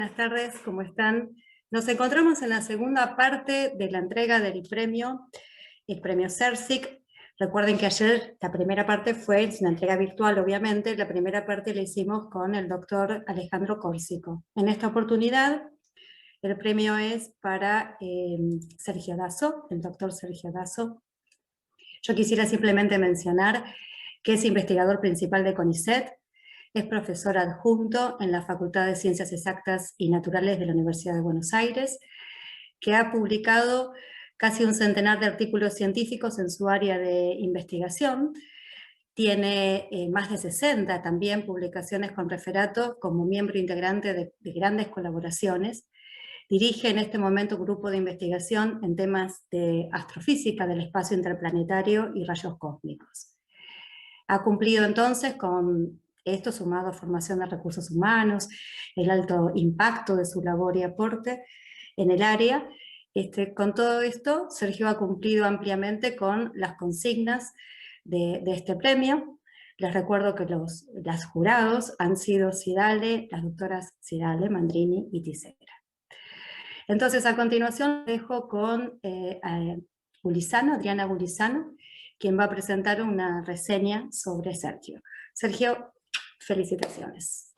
Buenas tardes, ¿cómo están? Nos encontramos en la segunda parte de la entrega del premio, el premio CERSIC. Recuerden que ayer la primera parte fue una entrega virtual, obviamente. La primera parte la hicimos con el doctor Alejandro Córsico. En esta oportunidad, el premio es para Sergio Dasso, el doctor Sergio Dasso. Yo quisiera simplemente mencionar que es investigador principal de CONICET, es profesor adjunto en la Facultad de Ciencias Exactas y Naturales de la Universidad de Buenos Aires, que ha publicado casi un centenar de artículos científicos en su área de investigación. Tiene más de 60 también publicaciones con referato como miembro integrante de grandes colaboraciones. Dirige en este momento un grupo de investigación en temas de astrofísica del espacio interplanetario y rayos cósmicos. Ha cumplido entonces con esto, sumado a formación de recursos humanos, el alto impacto de su labor y aporte en el área. Con todo esto, Sergio ha cumplido ampliamente con las consignas de este premio. Les recuerdo que los jurados han sido Cidale, las doctoras Cidale, Mandrini y Tisera. Entonces, a continuación, dejo con Adriana Gulizano, quien va a presentar una reseña sobre Sergio. Sergio, felicitaciones.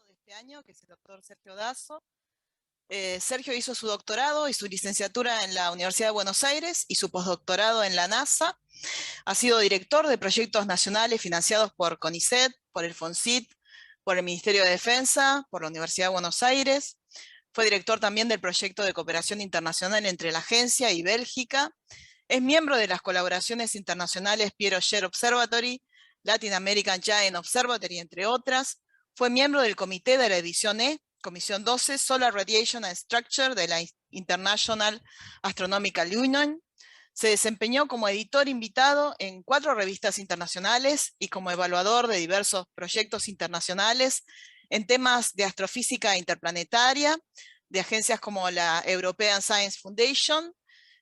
De este año, que es el doctor Sergio Dasso. Sergio hizo su doctorado y su licenciatura en la Universidad de Buenos Aires y su postdoctorado en la NASA. Ha sido director de proyectos nacionales financiados por CONICET, por el FONSIT, por el Ministerio de Defensa, por la Universidad de Buenos Aires. Fue director también del proyecto de cooperación internacional entre la agencia y Bélgica. Es miembro de las colaboraciones internacionales Piero Scher Observatory, Latin American Giant Observatory, entre otras. Fue miembro del comité de la edición E, Comisión 12, Solar Radiation and Structure de la International Astronomical Union. Se desempeñó como editor invitado en 4 revistas internacionales y como evaluador de diversos proyectos internacionales en temas de astrofísica interplanetaria, de agencias como la European Science Foundation,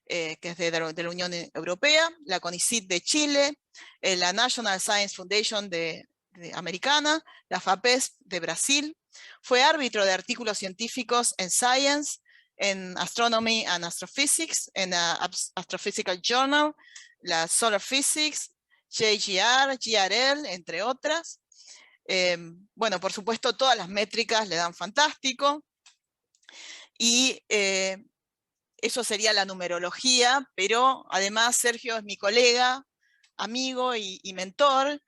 que es de la Unión Europea, la CONICIT de Chile, la National Science Foundation de americana, la FAPESP de Brasil. Fue árbitro de artículos científicos en Science, en Astronomy and Astrophysics, en Astrophysical Journal, la Solar Physics, JGR, GRL, entre otras. Bueno, por supuesto, todas las métricas le dan fantástico. Y eso sería la numerología, pero además Sergio es mi colega, amigo y mentor,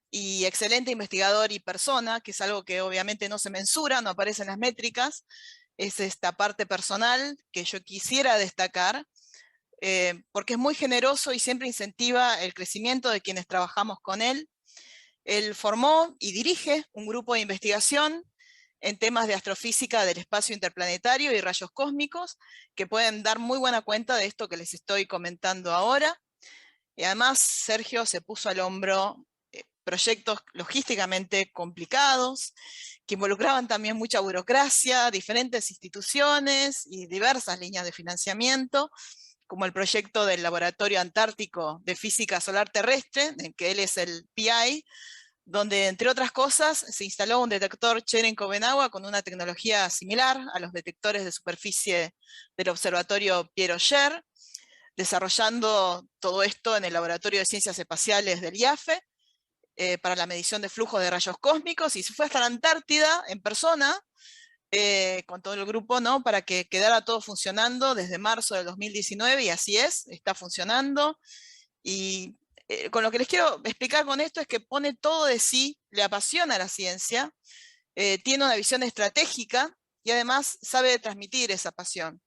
y excelente investigador y persona, que es algo que obviamente no se mensura, no aparece en las métricas. Es esta parte personal que yo quisiera destacar, porque es muy generoso y siempre incentiva el crecimiento de quienes trabajamos con él. Él formó y dirige un grupo de investigación en temas de astrofísica del espacio interplanetario y rayos cósmicos, que pueden dar muy buena cuenta de esto que les estoy comentando ahora. Y además Sergio se puso al hombro proyectos logísticamente complicados, que involucraban también mucha burocracia, diferentes instituciones y diversas líneas de financiamiento, como el proyecto del Laboratorio Antártico de Física Solar Terrestre, en que él es el PI, donde, entre otras cosas, se instaló un detector Cherenkov-Benagua con una tecnología similar a los detectores de superficie del observatorio Piero Scher, desarrollando todo esto en el Laboratorio de Ciencias Espaciales del IAFE, para la medición de flujos de rayos cósmicos, y se fue hasta la Antártida en persona, con todo el grupo, ¿no? Para que quedara todo funcionando desde marzo del 2019, y así es, está funcionando. Y con lo que les quiero explicar con esto es que pone todo de sí, le apasiona la ciencia, tiene una visión estratégica y además sabe transmitir esa pasión.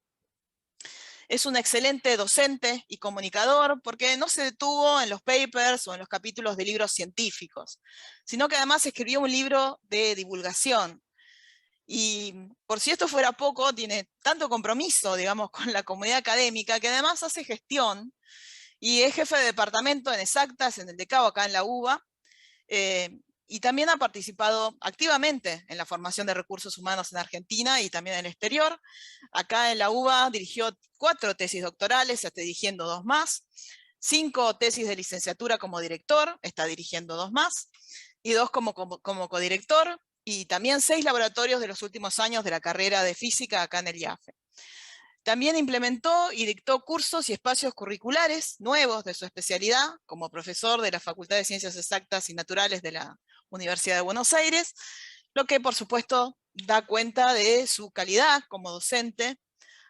Es un excelente docente y comunicador porque no se detuvo en los papers o en los capítulos de libros científicos, sino que además escribió un libro de divulgación. Y por si esto fuera poco, tiene tanto compromiso, digamos, con la comunidad académica, que además hace gestión y es jefe de departamento en exactas en el DECAO acá en la UBA, y también ha participado activamente en la formación de recursos humanos en Argentina y también en el exterior. Acá en la UBA dirigió 4 tesis doctorales, está dirigiendo 2 más. 5 tesis de licenciatura como director, está dirigiendo 2 más, y 2 como codirector, y también 6 laboratorios de los últimos años de la carrera de física acá en el IAFE. También implementó y dictó cursos y espacios curriculares nuevos de su especialidad, como profesor de la Facultad de Ciencias Exactas y Naturales de la Universidad de Buenos Aires, lo que por supuesto da cuenta de su calidad como docente,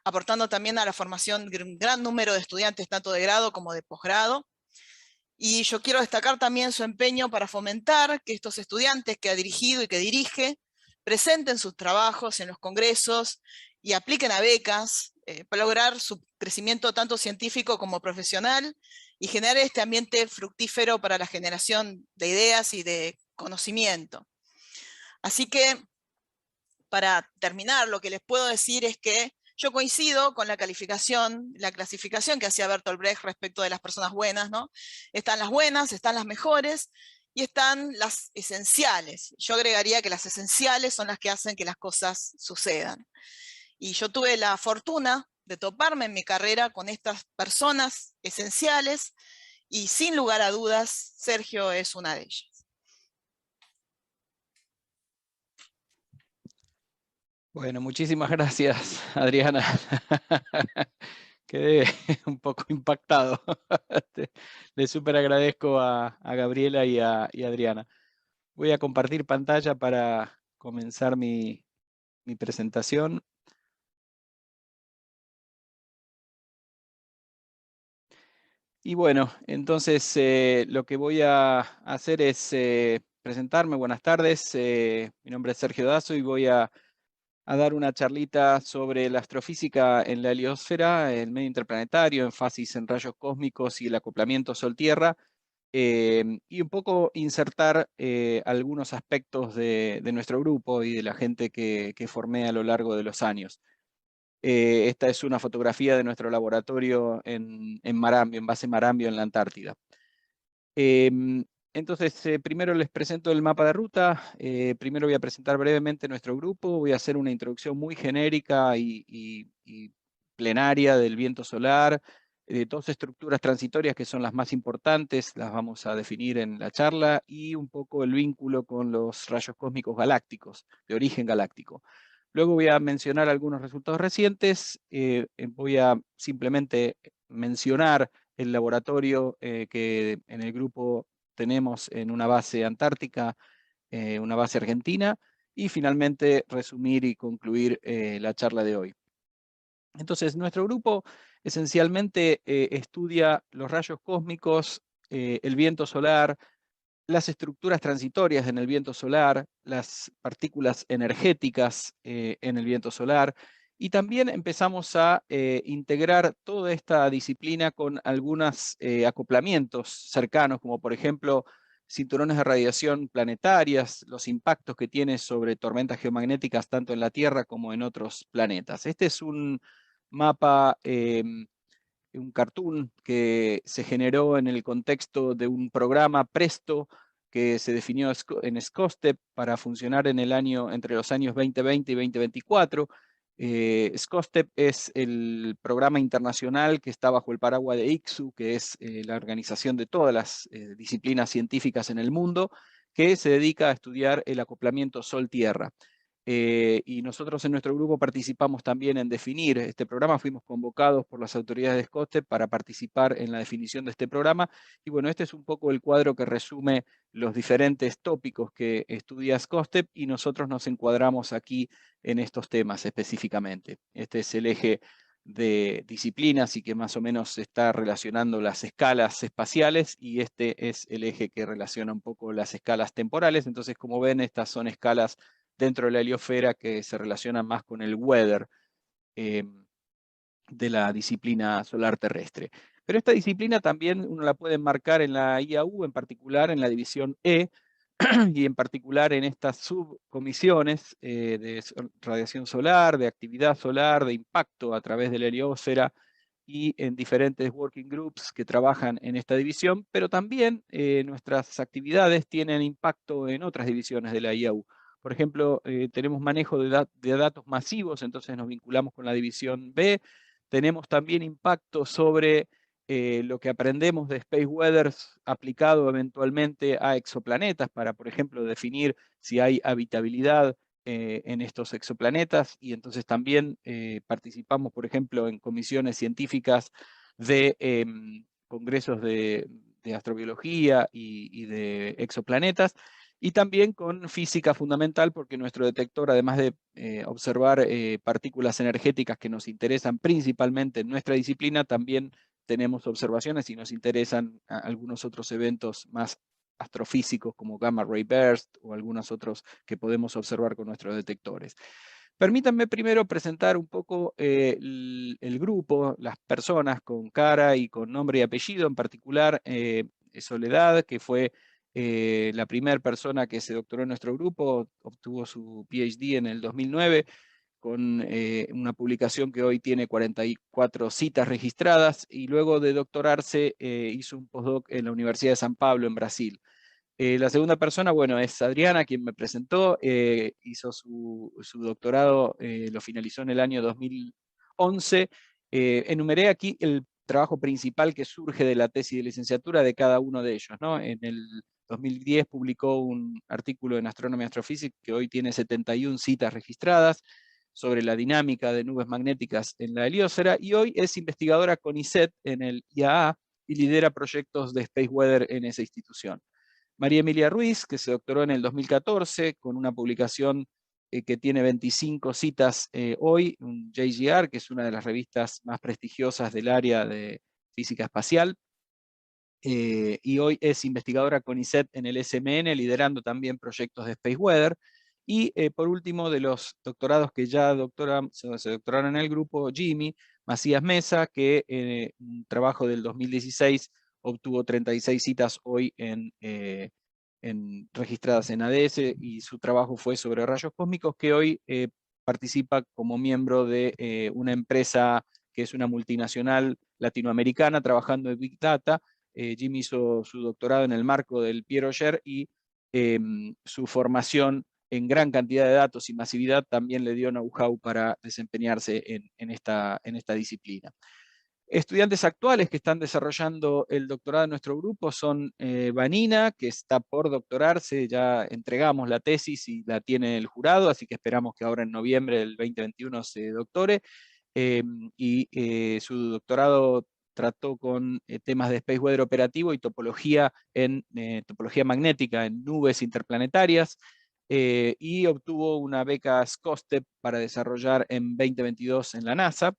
aportando también a la formación de un gran número de estudiantes, tanto de grado como de posgrado. Y yo quiero destacar también su empeño para fomentar que estos estudiantes que ha dirigido y que dirige presenten sus trabajos en los congresos y apliquen a becas para lograr su crecimiento tanto científico como profesional y generar este ambiente fructífero para la generación de ideas y de conocimiento. Así que, para terminar, lo que les puedo decir es que yo coincido con la clasificación que hacía Bertolt Brecht respecto de las personas buenas, ¿no? Están las buenas, están las mejores y están las esenciales. Yo agregaría que las esenciales son las que hacen que las cosas sucedan. Y yo tuve la fortuna de toparme en mi carrera con estas personas esenciales y sin lugar a dudas, Sergio es una de ellas. Bueno, muchísimas gracias, Adriana. Quedé un poco impactado. Le súper agradezco a Gabriela y a Adriana. Voy a compartir pantalla para comenzar mi presentación. Y bueno, entonces lo que voy a hacer es presentarme. Buenas tardes, mi nombre es Sergio Dazo y voy a dar una charlita sobre la astrofísica en la heliosfera, el medio interplanetario, énfasis en rayos cósmicos y el acoplamiento Sol-Tierra, y un poco insertar algunos aspectos de nuestro grupo y de la gente que formé a lo largo de los años. Esta es una fotografía de nuestro laboratorio en Marambio, en base Marambio en la Antártida. Entonces, primero les presento el mapa de ruta. Primero voy a presentar brevemente nuestro grupo. Voy a hacer una introducción muy genérica y plenaria del viento solar, de dos estructuras transitorias que son las más importantes, las vamos a definir en la charla, y un poco el vínculo con los rayos cósmicos galácticos, de origen galáctico. Luego voy a mencionar algunos resultados recientes. Voy a simplemente mencionar el laboratorio que en el grupo tenemos en una base antártica, una base argentina, y finalmente resumir y concluir la charla de hoy. Entonces, nuestro grupo esencialmente estudia los rayos cósmicos, el viento solar, las estructuras transitorias en el viento solar, las partículas energéticas en el viento solar, y también empezamos a integrar toda esta disciplina con algunos acoplamientos cercanos, como por ejemplo cinturones de radiación planetarias, los impactos que tiene sobre tormentas geomagnéticas tanto en la Tierra como en otros planetas. Este es un mapa, un cartoon que se generó en el contexto de un programa Presto que se definió en SCOSTEP para funcionar en el año, entre los años 2020 y 2024. SCOSTEP es el programa internacional que está bajo el paraguas de ICSU, que es la organización de todas las disciplinas científicas en el mundo, que se dedica a estudiar el acoplamiento Sol-Tierra. Y nosotros en nuestro grupo participamos también en definir este programa, fuimos convocados por las autoridades de SCOSTEP para participar en la definición de este programa, y bueno, este es un poco el cuadro que resume los diferentes tópicos que estudia SCOSTEP, y nosotros nos encuadramos aquí en estos temas específicamente. Este es el eje de disciplinas y que más o menos está relacionando las escalas espaciales, y este es el eje que relaciona un poco las escalas temporales. Entonces, como ven, estas son escalas dentro de la heliosfera que se relaciona más con el weather de la disciplina solar terrestre. Pero esta disciplina también uno la puede enmarcar en la IAU, en particular en la división E, y en particular en estas subcomisiones de radiación solar, de actividad solar, de impacto a través de la heliosfera, y en diferentes working groups que trabajan en esta división, pero también nuestras actividades tienen impacto en otras divisiones de la IAU. Por ejemplo, tenemos manejo de datos masivos, entonces nos vinculamos con la división B. Tenemos también impacto sobre lo que aprendemos de Space Weather aplicado eventualmente a exoplanetas para, por ejemplo, definir si hay habitabilidad en estos exoplanetas, y entonces también participamos, por ejemplo, en comisiones científicas de congresos de astrobiología y de exoplanetas, y también con física fundamental, porque nuestro detector, además de observar partículas energéticas que nos interesan principalmente en nuestra disciplina, también tenemos observaciones y nos interesan algunos otros eventos más astrofísicos como gamma ray burst o algunos otros que podemos observar con nuestros detectores. Permítanme primero presentar un poco el grupo, las personas con cara y con nombre y apellido, en particular Soledad, que fue la primera persona que se doctoró en nuestro grupo, obtuvo su PhD en el 2009, con una publicación que hoy tiene 44 citas registradas, y luego de doctorarse hizo un postdoc en la Universidad de San Pablo, en Brasil. La segunda persona, bueno, es Adriana, quien me presentó, hizo su doctorado, lo finalizó en el año 2011. Enumeré aquí el trabajo principal que surge de la tesis de licenciatura de cada uno de ellos, ¿no? En el 2010 publicó un artículo en Astronomy and Astrophysics que hoy tiene 71 citas registradas sobre la dinámica de nubes magnéticas en la heliosfera, y hoy es investigadora con CONICET en el IAA y lidera proyectos de Space Weather en esa institución. María Emilia Ruiz, que se doctoró en el 2014 con una publicación que tiene 25 citas hoy, un JGR, que es una de las revistas más prestigiosas del área de física espacial, y hoy es investigadora con CONICET en el SMN, liderando también proyectos de Space Weather. Y por último, de los doctorados que ya se doctoraron en el grupo, Jimmy Macías Mesa, que en un trabajo del 2016 obtuvo 36 citas hoy registradas en ADS, y su trabajo fue sobre rayos cósmicos, que hoy participa como miembro de una empresa que es una multinacional latinoamericana trabajando en Big Data. Jimmy hizo su doctorado en el marco del Pierre Auger, y su formación en gran cantidad de datos y masividad también le dio know-how para desempeñarse en esta disciplina. Estudiantes actuales que están desarrollando el doctorado en nuestro grupo son Vanina, que está por doctorarse, ya entregamos la tesis y la tiene el jurado, así que esperamos que ahora en noviembre del 2021 se doctore, y su doctorado trató con temas de Space Weather operativo y topología topología magnética en nubes interplanetarias, y obtuvo una beca SCOSTEP para desarrollar en 2022 en la NASA.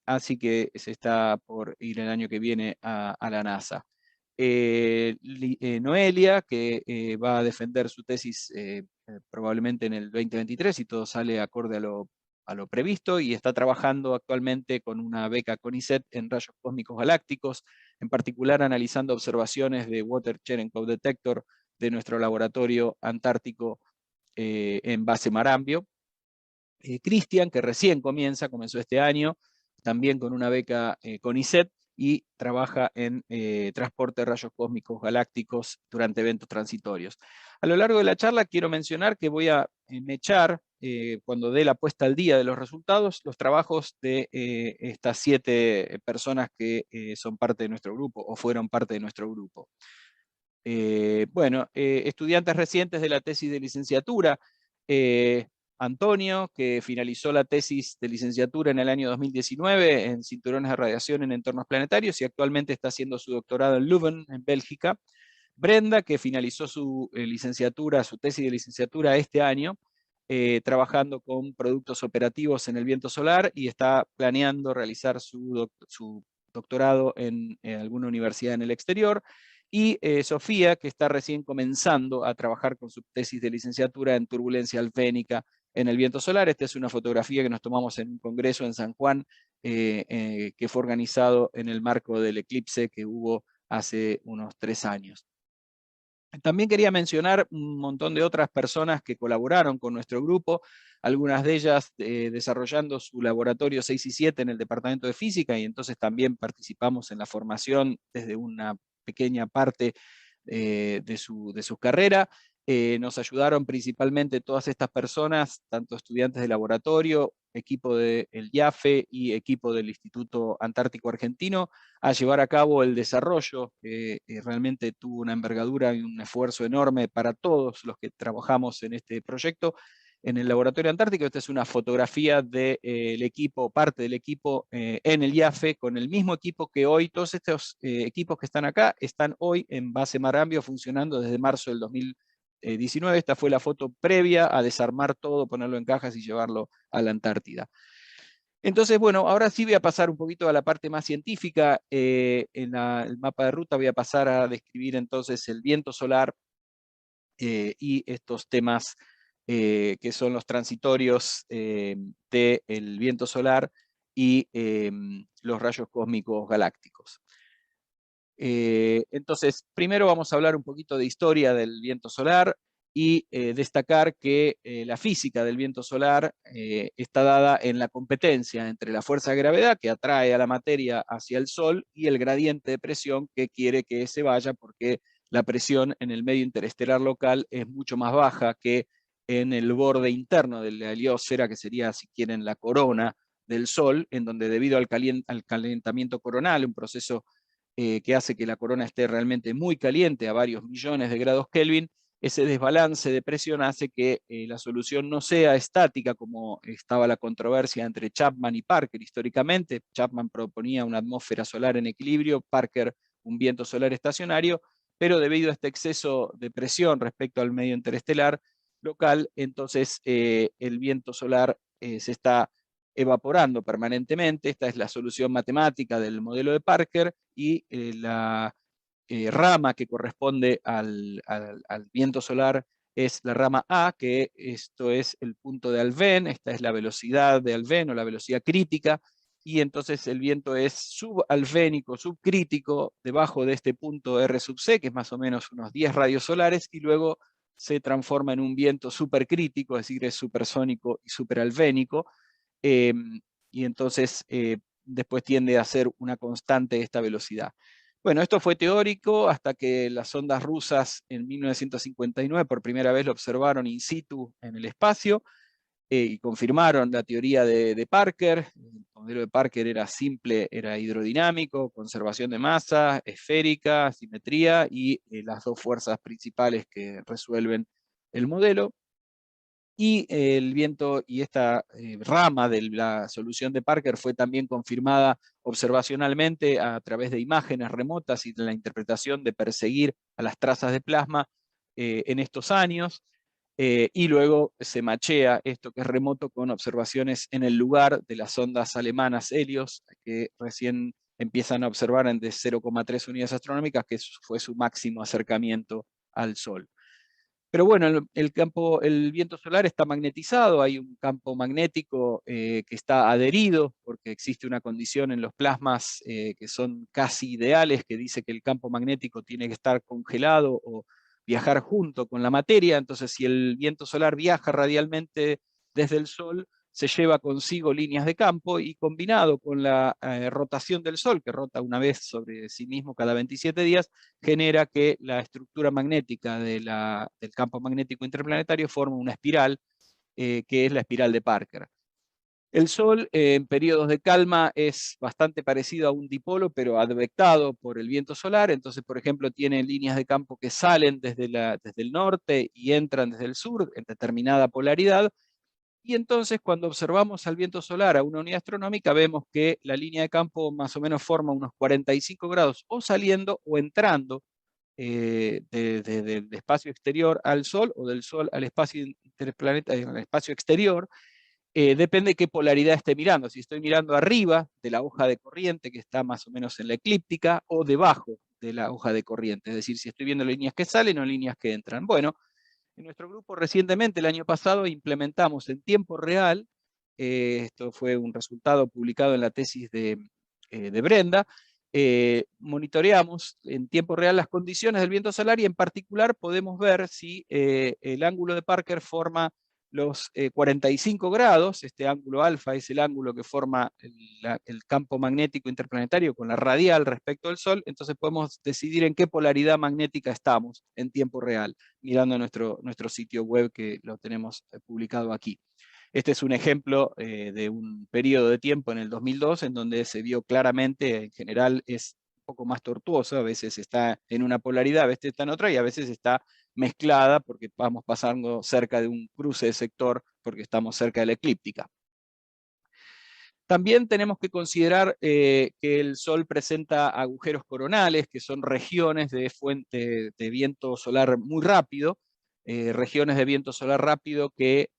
Así que se está por ir el año que viene a la NASA. Noelia, que va a defender su tesis probablemente en el 2023, y todo sale acorde a lo previsto, y está trabajando actualmente con una beca CONICET en rayos cósmicos galácticos, en particular analizando observaciones de Water Cherenkov Detector de nuestro laboratorio antártico en base Marambio. Cristian, que recién comenzó este año, también con una beca CONICET, y trabaja en transporte de rayos cósmicos galácticos durante eventos transitorios. A lo largo de la charla quiero mencionar que voy a mechar, cuando dé la puesta al día de los resultados, los trabajos de estas 7 personas que son parte de nuestro grupo, o fueron parte de nuestro grupo. Bueno, estudiantes recientes de la tesis de licenciatura. Antonio, que finalizó la tesis de licenciatura en el año 2019 en cinturones de radiación en entornos planetarios, y actualmente está haciendo su doctorado en Leuven, en Bélgica. Brenda, que finalizó su tesis de licenciatura este año, trabajando con productos operativos en el viento solar, y está planeando realizar su doctorado en alguna universidad en el exterior. Y Sofía, que está recién comenzando a trabajar con su tesis de licenciatura en turbulencia alfénica en el viento solar. Esta es una fotografía que nos tomamos en un congreso en San Juan, que fue organizado en el marco del eclipse que hubo hace unos 3 años. También quería mencionar un montón de otras personas que colaboraron con nuestro grupo, algunas de ellas desarrollando su laboratorio 6 y 7 en el Departamento de Física, y entonces también participamos en la formación desde una pequeña parte de su carrera. Nos ayudaron principalmente todas estas personas, tanto estudiantes de laboratorio equipo del IAFE y equipo del Instituto Antártico Argentino, a llevar a cabo el desarrollo, que realmente tuvo una envergadura y un esfuerzo enorme para todos los que trabajamos en este proyecto en el Laboratorio Antártico. Esta es una fotografía del equipo, parte del equipo en el IAFE, con el mismo equipo que hoy, todos estos equipos que están acá, están hoy en base Marambio funcionando desde marzo del 2019. Esta fue la foto previa a desarmar todo, ponerlo en cajas y llevarlo a la Antártida. Entonces, bueno, ahora sí voy a pasar un poquito a la parte más científica. En el mapa de ruta voy a pasar a describir entonces el viento solar y estos temas que son los transitorios del viento solar y los rayos cósmicos galácticos. Entonces, primero vamos a hablar un poquito de historia del viento solar y destacar que la física del viento solar está dada en la competencia entre la fuerza de gravedad que atrae a la materia hacia el Sol y el gradiente de presión que quiere que se vaya, porque la presión en el medio interestelar local es mucho más baja que en el borde interno de la heliosfera, que sería, si quieren, la corona del Sol, en donde debido al calentamiento coronal, un proceso que hace que la corona esté realmente muy caliente a varios millones de grados Kelvin, ese desbalance de presión hace que la solución no sea estática, como estaba la controversia entre Chapman y Parker históricamente. Chapman proponía una atmósfera solar en equilibrio, Parker un viento solar estacionario, pero debido a este exceso de presión respecto al medio interestelar local, entonces el viento solar se está evaporando permanentemente. Esta es la solución matemática del modelo de Parker, y la rama que corresponde al viento solar es la rama A, que esto es el punto de Alfvén. Esta es la velocidad de Alfvén o la velocidad crítica, y entonces el viento es subalfvénico, subcrítico, debajo de este punto R sub C, que es más o menos unos 10 radios solares, y luego se transforma en un viento supercrítico, es decir, es supersónico y superalfvénico. Y entonces después tiende a ser una constante esta velocidad. Bueno, esto fue teórico hasta que las ondas rusas en 1959 por primera vez lo observaron in situ en el espacio y confirmaron la teoría de Parker. El modelo de Parker era simple, era hidrodinámico, conservación de masa, esférica, simetría y las dos fuerzas principales que resuelven el modelo. Y el viento y esta rama de la solución de Parker fue también confirmada observacionalmente a través de imágenes remotas y de la interpretación de perseguir a las trazas de plasma en estos años. Y luego se machea esto que es remoto con observaciones en el lugar de las ondas alemanas Helios, que recién empiezan a observar en de 0,3 unidades astronómicas, que fue su máximo acercamiento al Sol. Pero bueno, el viento solar está magnetizado, hay un campo magnético que está adherido, porque existe una condición en los plasmas que son casi ideales, que dice que el campo magnético tiene que estar congelado o viajar junto con la materia. Entonces, si el viento solar viaja radialmente desde el Sol, se lleva consigo líneas de campo, y combinado con la rotación del Sol, que rota una vez sobre sí mismo cada 27 días, genera que la estructura magnética del campo magnético interplanetario forma una espiral, que es la espiral de Parker. El Sol en periodos de calma es bastante parecido a un dipolo, pero advectado por el viento solar. Entonces, por ejemplo, tiene líneas de campo que salen desde el norte y entran desde el sur en determinada polaridad. Y entonces, cuando observamos al viento solar a una unidad astronómica, vemos que la línea de campo más o menos forma unos 45 grados, o saliendo o entrando del espacio exterior al Sol, o del Sol al espacio interplanetario, al espacio exterior. Depende de qué polaridad esté mirando. Si estoy mirando arriba de la hoja de corriente, que está más o menos en la eclíptica, o debajo de la hoja de corriente. Es decir, si estoy viendo líneas que salen o líneas que entran. Bueno, en nuestro grupo recientemente, el año pasado, implementamos en tiempo real, esto fue un resultado publicado en la tesis de Brenda, monitoreamos en tiempo real las condiciones del viento solar, y en particular podemos ver si el ángulo de Parker forma los 45 grados. Este ángulo alfa es el ángulo que forma el campo magnético interplanetario con la radial respecto al Sol. Entonces podemos decidir en qué polaridad magnética estamos en tiempo real, mirando nuestro sitio web, que lo tenemos publicado aquí. Este es un ejemplo de un periodo de tiempo en el 2002 en donde se vio claramente, en general es un poco más tortuoso, a veces está en una polaridad, a veces está en otra y a veces está mezclada porque vamos pasando cerca de un cruce de sector porque estamos cerca de la eclíptica. También tenemos que considerar que el Sol presenta agujeros coronales, que son regiones de fuente de viento solar muy rápido, regiones de viento solar rápido que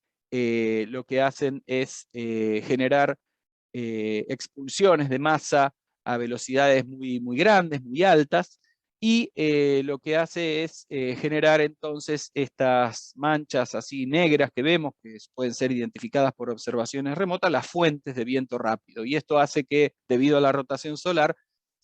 lo que hacen es generar expulsiones de masa a velocidades muy grandes, muy altas, y lo que hace es generar entonces estas manchas así negras que vemos, que pueden ser identificadas por observaciones remotas, las fuentes de viento rápido. Y esto hace que, debido a la rotación solar,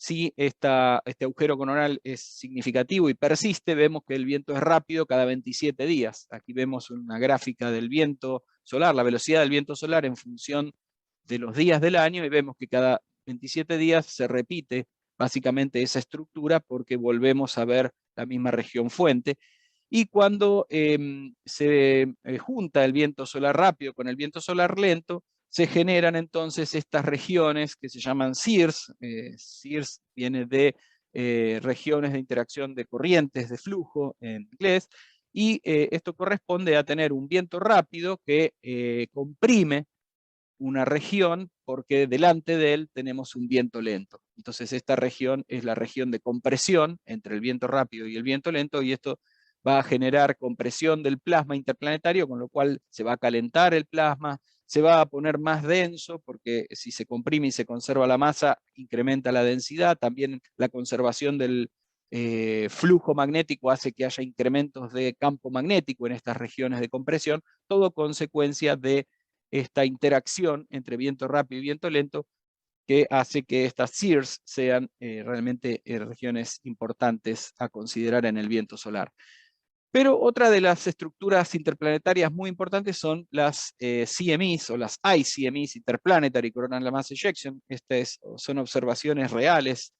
si este agujero coronal es significativo y persiste, vemos que el viento es rápido cada 27 días. Aquí vemos una gráfica del viento solar, la velocidad del viento solar en función de los días del año, y vemos que cada 27 días se repite básicamente esa estructura porque volvemos a ver la misma región fuente. Y cuando se junta el viento solar rápido con el viento solar lento, se generan entonces estas regiones que se llaman SIRS. SIRS viene de regiones de interacción de corrientes de flujo en inglés, y esto corresponde a tener un viento rápido que comprime una región porque delante de él tenemos un viento lento. Entonces esta región es la región de compresión entre el viento rápido y el viento lento, y esto va a generar compresión del plasma interplanetario, con lo cual se va a calentar el plasma, se va a poner más denso, porque si se comprime y se conserva la masa, incrementa la densidad. También la conservación del flujo magnético hace que haya incrementos de campo magnético en estas regiones de compresión, todo consecuencia de esta interacción entre viento rápido y viento lento, que hace que estas SIRS sean realmente regiones importantes a considerar en el viento solar. Pero otra de las estructuras interplanetarias muy importantes son las CMEs o las ICMEs, Interplanetary Coronal Mass Ejection. Son observaciones reales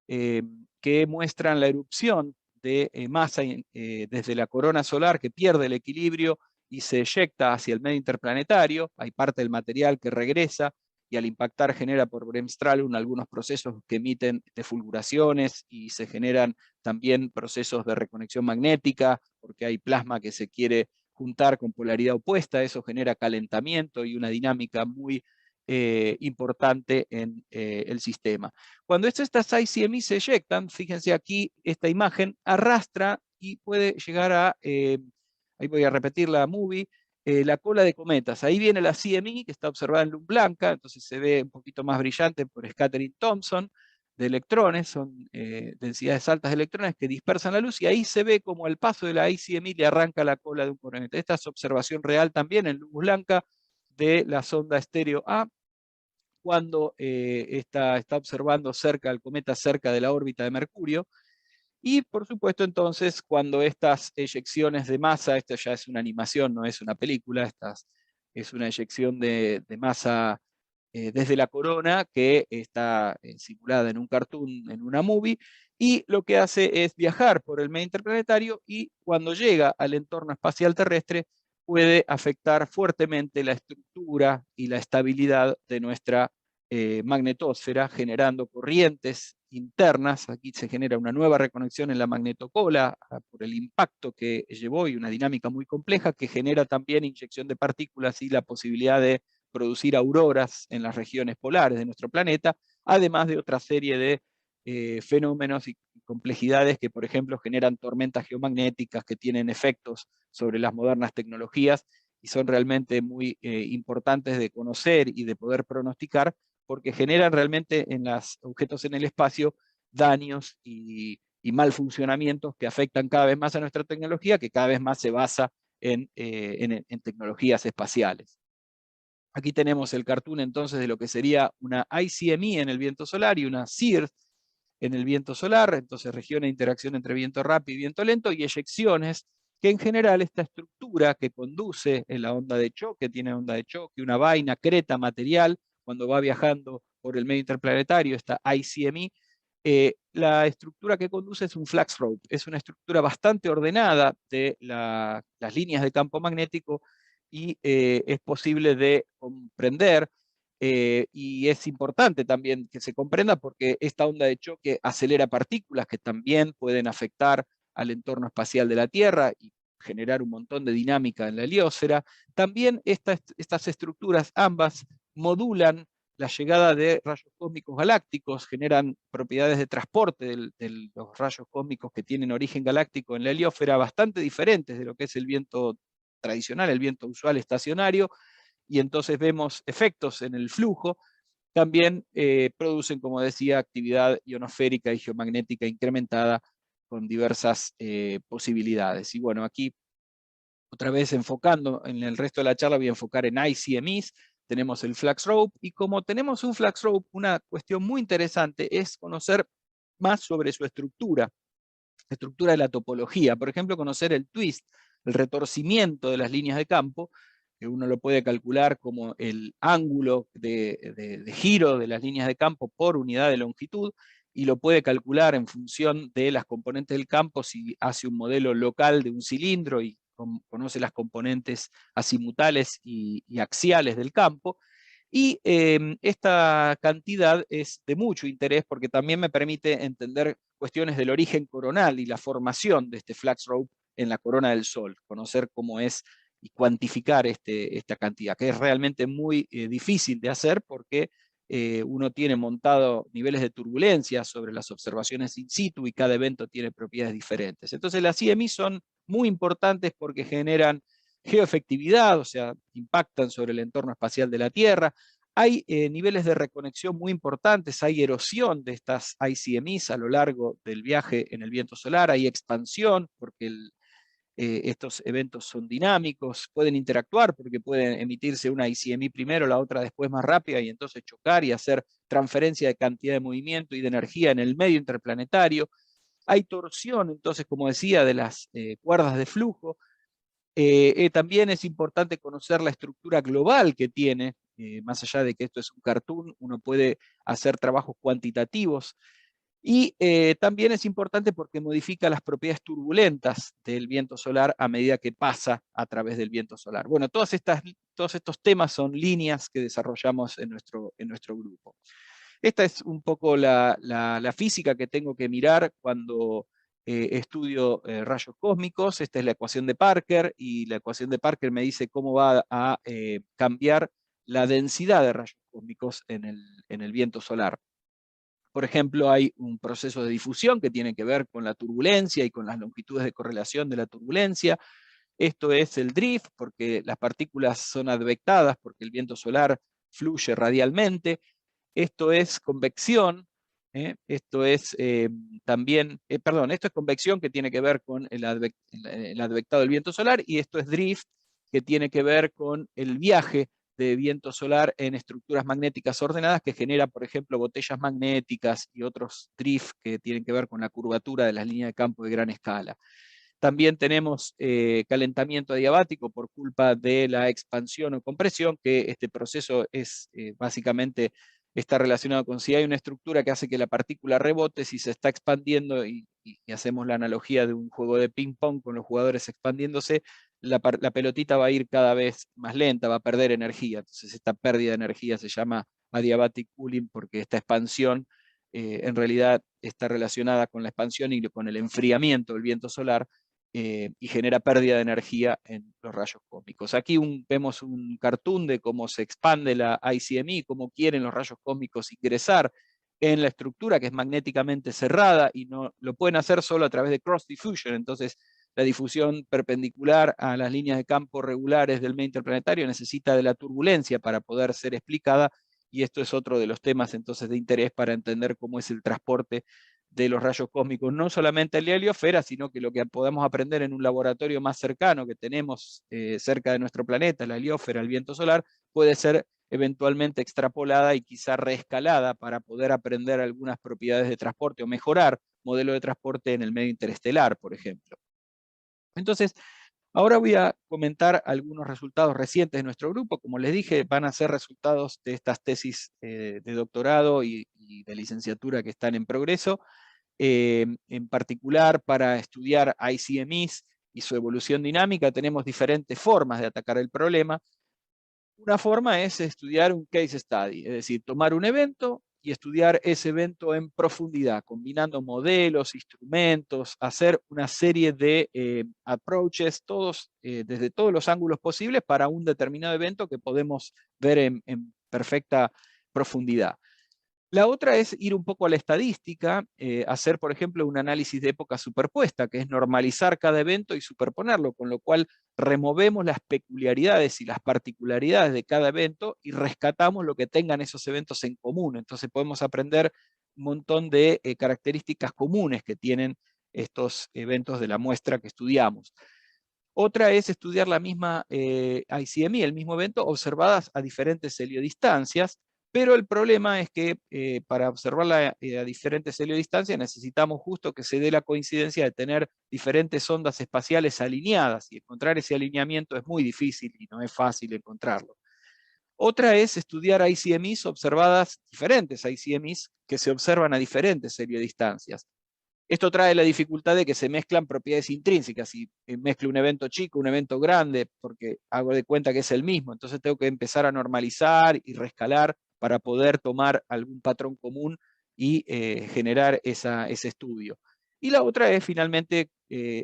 que muestran la erupción de masa desde la corona solar, que pierde el equilibrio y se eyecta hacia el medio interplanetario. Hay parte del material que regresa y al impactar genera por Bremsstrahlung algunos procesos que emiten defulguraciones, y se generan también procesos de reconexión magnética porque hay plasma que se quiere juntar con polaridad opuesta. Eso genera calentamiento y una dinámica muy importante en el sistema. Cuando estas ICMI se eyectan, fíjense aquí, esta imagen arrastra y puede llegar a, ahí voy a repetir la movie, la cola de cometas. Ahí viene la CME, que está observada en luz blanca, entonces se ve un poquito más brillante por Scattering Thompson, de electrones, son densidades altas de electrones que dispersan la luz, y ahí se ve como al paso de la ICMI le arranca la cola de un cometa. Esta es observación real también en luz blanca de la sonda estéreo A, cuando está observando el cometa cerca de la órbita de Mercurio. Y por supuesto entonces cuando estas eyecciones de masa, esta ya es una animación, no es una película, es una eyección de masa desde la corona que está simulada en un cartoon, en una movie, y lo que hace es viajar por el medio interplanetario, y cuando llega al entorno espacial terrestre puede afectar fuertemente la estructura y la estabilidad de nuestra magnetosfera, generando corrientes internas. Aquí se genera una nueva reconexión en la magnetocola por el impacto que llevó, y una dinámica muy compleja que genera también inyección de partículas y la posibilidad de producir auroras en las regiones polares de nuestro planeta, además de otra serie de fenómenos y complejidades que, por ejemplo, generan tormentas geomagnéticas que tienen efectos sobre las modernas tecnologías y son realmente muy importantes de conocer y de poder pronosticar, porque generan realmente en los objetos en el espacio daños y mal funcionamientos que afectan cada vez más a nuestra tecnología, que cada vez más se basa en tecnologías espaciales. Aquí tenemos el cartoon entonces de lo que sería una ICME en el viento solar y una SIRS en el viento solar, entonces regiones de interacción entre viento rápido y viento lento, y eyecciones, que en general esta estructura que conduce en la onda de choque, tiene onda de choque, una vaina, creta material, cuando va viajando por el medio interplanetario, esta ICME, la estructura que conduce es un flux rope, es una estructura bastante ordenada de las líneas de campo magnético y es posible de comprender, y es importante también que se comprenda porque esta onda de choque acelera partículas que también pueden afectar al entorno espacial de la Tierra y generar un montón de dinámica en la heliosfera. También estas estructuras ambas modulan la llegada de rayos cósmicos galácticos, generan propiedades de transporte de los rayos cósmicos que tienen origen galáctico en la heliosfera bastante diferentes de lo que es el viento tradicional, el viento usual estacionario, y entonces vemos efectos en el flujo. También producen, como decía, actividad ionosférica y geomagnética incrementada con diversas posibilidades. Y bueno, aquí otra vez enfocando en el resto de la charla voy a enfocar en ICMEs. Tenemos el Flux Rope, y como tenemos un Flux Rope, una cuestión muy interesante es conocer más sobre su estructura, la estructura de la topología. Por ejemplo, conocer el twist, el retorcimiento de las líneas de campo, que uno lo puede calcular como el ángulo de giro de las líneas de campo por unidad de longitud, y lo puede calcular en función de las componentes del campo si hace un modelo local de un cilindro y conoce las componentes azimutales y axiales del campo. Y esta cantidad es de mucho interés porque también me permite entender cuestiones del origen coronal y la formación de este flux rope en la corona del Sol, conocer cómo es y cuantificar esta cantidad, que es realmente muy difícil de hacer porque uno tiene montado niveles de turbulencia sobre las observaciones in situ y cada evento tiene propiedades diferentes. Entonces las IMI son muy importantes porque generan geoefectividad, o sea, impactan sobre el entorno espacial de la Tierra. Hay niveles de reconexión muy importantes, hay erosión de estas ICMEs a lo largo del viaje en el viento solar, hay expansión porque estos eventos son dinámicos, pueden interactuar porque pueden emitirse una ICME primero, la otra después más rápida, y entonces chocar y hacer transferencia de cantidad de movimiento y de energía en el medio interplanetario. Hay torsión, entonces, como decía, de las cuerdas de flujo. También es importante conocer la estructura global que tiene, más allá de que esto es un cartoon, uno puede hacer trabajos cuantitativos. Y también es importante porque modifica las propiedades turbulentas del viento solar a medida que pasa a través del viento solar. Bueno, todos estos temas son líneas que desarrollamos en nuestro grupo. Esta es un poco la física que tengo que mirar cuando estudio rayos cósmicos. Esta es la ecuación de Parker, y la ecuación de Parker me dice cómo va a cambiar la densidad de rayos cósmicos en el viento solar. Por ejemplo, hay un proceso de difusión que tiene que ver con la turbulencia y con las longitudes de correlación de la turbulencia. Esto es el drift, porque las partículas son advectadas, porque el viento solar fluye radialmente. Esto es convección, esto es esto es convección, que tiene que ver con el advectado del viento solar, y esto es drift, que tiene que ver con el viaje de viento solar en estructuras magnéticas ordenadas que genera, por ejemplo, botellas magnéticas y otros drift que tienen que ver con la curvatura de las líneas de campo de gran escala. También tenemos calentamiento adiabático por culpa de la expansión o compresión, que este proceso es básicamente está relacionado con si hay una estructura que hace que la partícula rebote, si se está expandiendo, y hacemos la analogía de un juego de ping pong con los jugadores expandiéndose, la pelotita va a ir cada vez más lenta, va a perder energía. Entonces esta pérdida de energía se llama adiabatic cooling, porque esta expansión en realidad está relacionada con la expansión y con el enfriamiento del viento solar, y genera pérdida de energía en los rayos cósmicos. Aquí vemos un cartoon de cómo se expande la ICME, cómo quieren los rayos cósmicos ingresar en la estructura, que es magnéticamente cerrada, y no lo pueden hacer solo a través de cross diffusion. Entonces la difusión perpendicular a las líneas de campo regulares del medio interplanetario necesita de la turbulencia para poder ser explicada, y esto es otro de los temas entonces de interés para entender cómo es el transporte de los rayos cósmicos, no solamente en la heliosfera, sino que lo que podamos aprender en un laboratorio más cercano que tenemos cerca de nuestro planeta, la heliosfera, el viento solar, puede ser eventualmente extrapolada y quizá reescalada para poder aprender algunas propiedades de transporte o mejorar modelo de transporte en el medio interestelar, por ejemplo. Entonces, ahora voy a comentar algunos resultados recientes de nuestro grupo. Como les dije, van a ser resultados de estas tesis de doctorado y de licenciatura que están en progreso. En particular para estudiar ICMEs y su evolución dinámica, tenemos diferentes formas de atacar el problema. Una forma es estudiar un case study, es decir, tomar un evento y estudiar ese evento en profundidad, combinando modelos, instrumentos, hacer una serie de approaches, desde todos los ángulos posibles para un determinado evento que podemos ver en perfecta profundidad. La otra es ir un poco a la estadística, hacer, por ejemplo, un análisis de época superpuesta, que es normalizar cada evento y superponerlo, con lo cual removemos las peculiaridades y las particularidades de cada evento y rescatamos lo que tengan esos eventos en común. Entonces podemos aprender un montón de características comunes que tienen estos eventos de la muestra que estudiamos. Otra es estudiar la misma ICMI, el mismo evento, observadas a diferentes heliodistancias, pero el problema es que para observarla a diferentes heliodistancias necesitamos justo que se dé la coincidencia de tener diferentes ondas espaciales alineadas, y encontrar ese alineamiento es muy difícil y no es fácil encontrarlo. Otra es estudiar ICMIs observadas, diferentes ICMIs que se observan a diferentes heliodistancias. Esto trae la dificultad de que se mezclan propiedades intrínsecas, y mezclo un evento chico, un evento grande, porque hago de cuenta que es el mismo. Entonces tengo que empezar a normalizar y rescalar para poder tomar algún patrón común y generar ese estudio. Y la otra es finalmente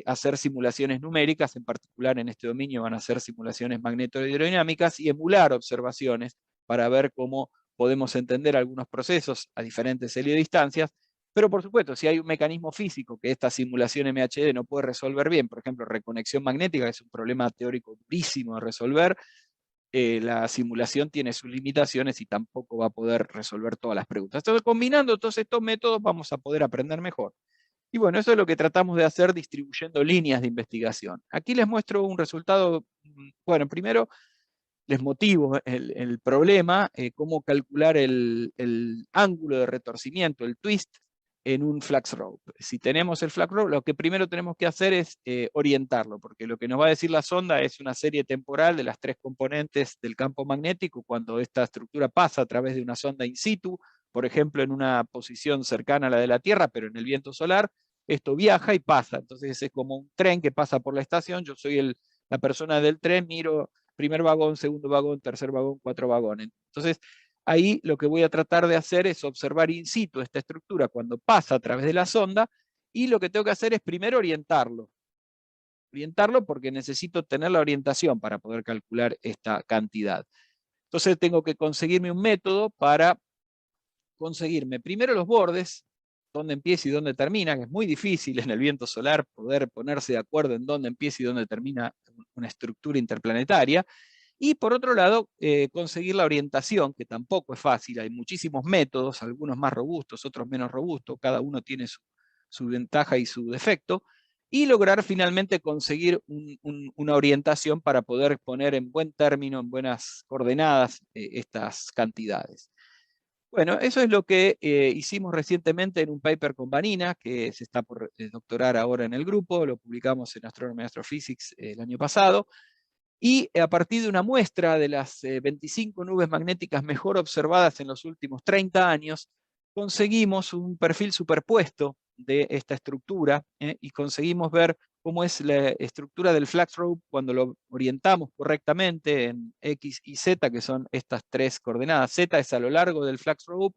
hacer simulaciones numéricas, en particular en este dominio van a ser simulaciones magnetohidrodinámicas, y emular observaciones para ver cómo podemos entender algunos procesos a diferentes heliodistancias. Pero por supuesto, si hay un mecanismo físico que esta simulación MHD no puede resolver bien, por ejemplo, reconexión magnética, que es un problema teórico durísimo de resolver, la simulación tiene sus limitaciones y tampoco va a poder resolver todas las preguntas. Entonces, combinando todos estos métodos, vamos a poder aprender mejor. Y bueno, eso es lo que tratamos de hacer distribuyendo líneas de investigación. Aquí les muestro un resultado. Bueno, primero les motivo el problema, cómo calcular el ángulo de retorcimiento, el twist, en un flux rope. Si tenemos el flux rope, lo que primero tenemos que hacer es orientarlo, porque lo que nos va a decir la sonda es una serie temporal de las tres componentes del campo magnético cuando esta estructura pasa a través de una sonda in situ, por ejemplo, en una posición cercana a la de la Tierra, pero en el viento solar. Esto viaja y pasa. Entonces es como un tren que pasa por la estación. Yo soy la persona del tren, miro primer vagón, segundo vagón, tercer vagón, 4 vagones. Entonces, ahí lo que voy a tratar de hacer es observar in situ esta estructura cuando pasa a través de la sonda, y lo que tengo que hacer es primero orientarlo. Orientarlo porque necesito tener la orientación para poder calcular esta cantidad. Entonces tengo que conseguirme un método para conseguirme primero los bordes, dónde empieza y dónde termina, que es muy difícil en el viento solar poder ponerse de acuerdo en dónde empieza y dónde termina una estructura interplanetaria. Y por otro lado, conseguir la orientación, que tampoco es fácil. Hay muchísimos métodos, algunos más robustos, otros menos robustos, cada uno tiene su ventaja y su defecto, y lograr finalmente conseguir una orientación para poder poner en buen término, en buenas coordenadas, estas cantidades. Bueno, eso es lo que hicimos recientemente en un paper con Vanina, que se está por doctorar ahora en el grupo. Lo publicamos en Astronomy and Astrophysics el año pasado. Y a partir de una muestra de las 25 nubes magnéticas mejor observadas en los últimos 30 años, conseguimos un perfil superpuesto de esta estructura, y conseguimos ver cómo es la estructura del flux rope cuando lo orientamos correctamente en X y Z, que son estas tres coordenadas. Z es a lo largo del flux rope,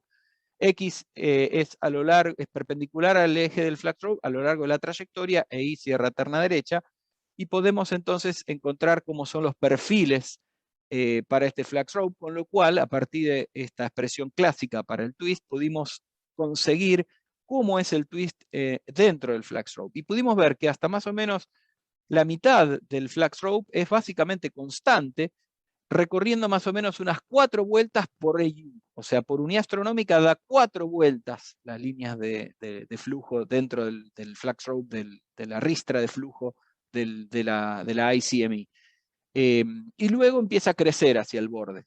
X es perpendicular al eje del flux rope a lo largo de la trayectoria, e Y cierra terna derecha. Y podemos entonces encontrar cómo son los perfiles para este flux rope, con lo cual, a partir de esta expresión clásica para el twist, pudimos conseguir cómo es el twist dentro del flux rope. Y pudimos ver que hasta más o menos la mitad del flux rope es básicamente constante, recorriendo más o menos unas 4 vueltas por AU. O sea, por unidad astronómica da 4 vueltas las líneas de flujo dentro del flux rope, de la ristra de flujo de la ICMI. Y luego empieza a crecer hacia el borde.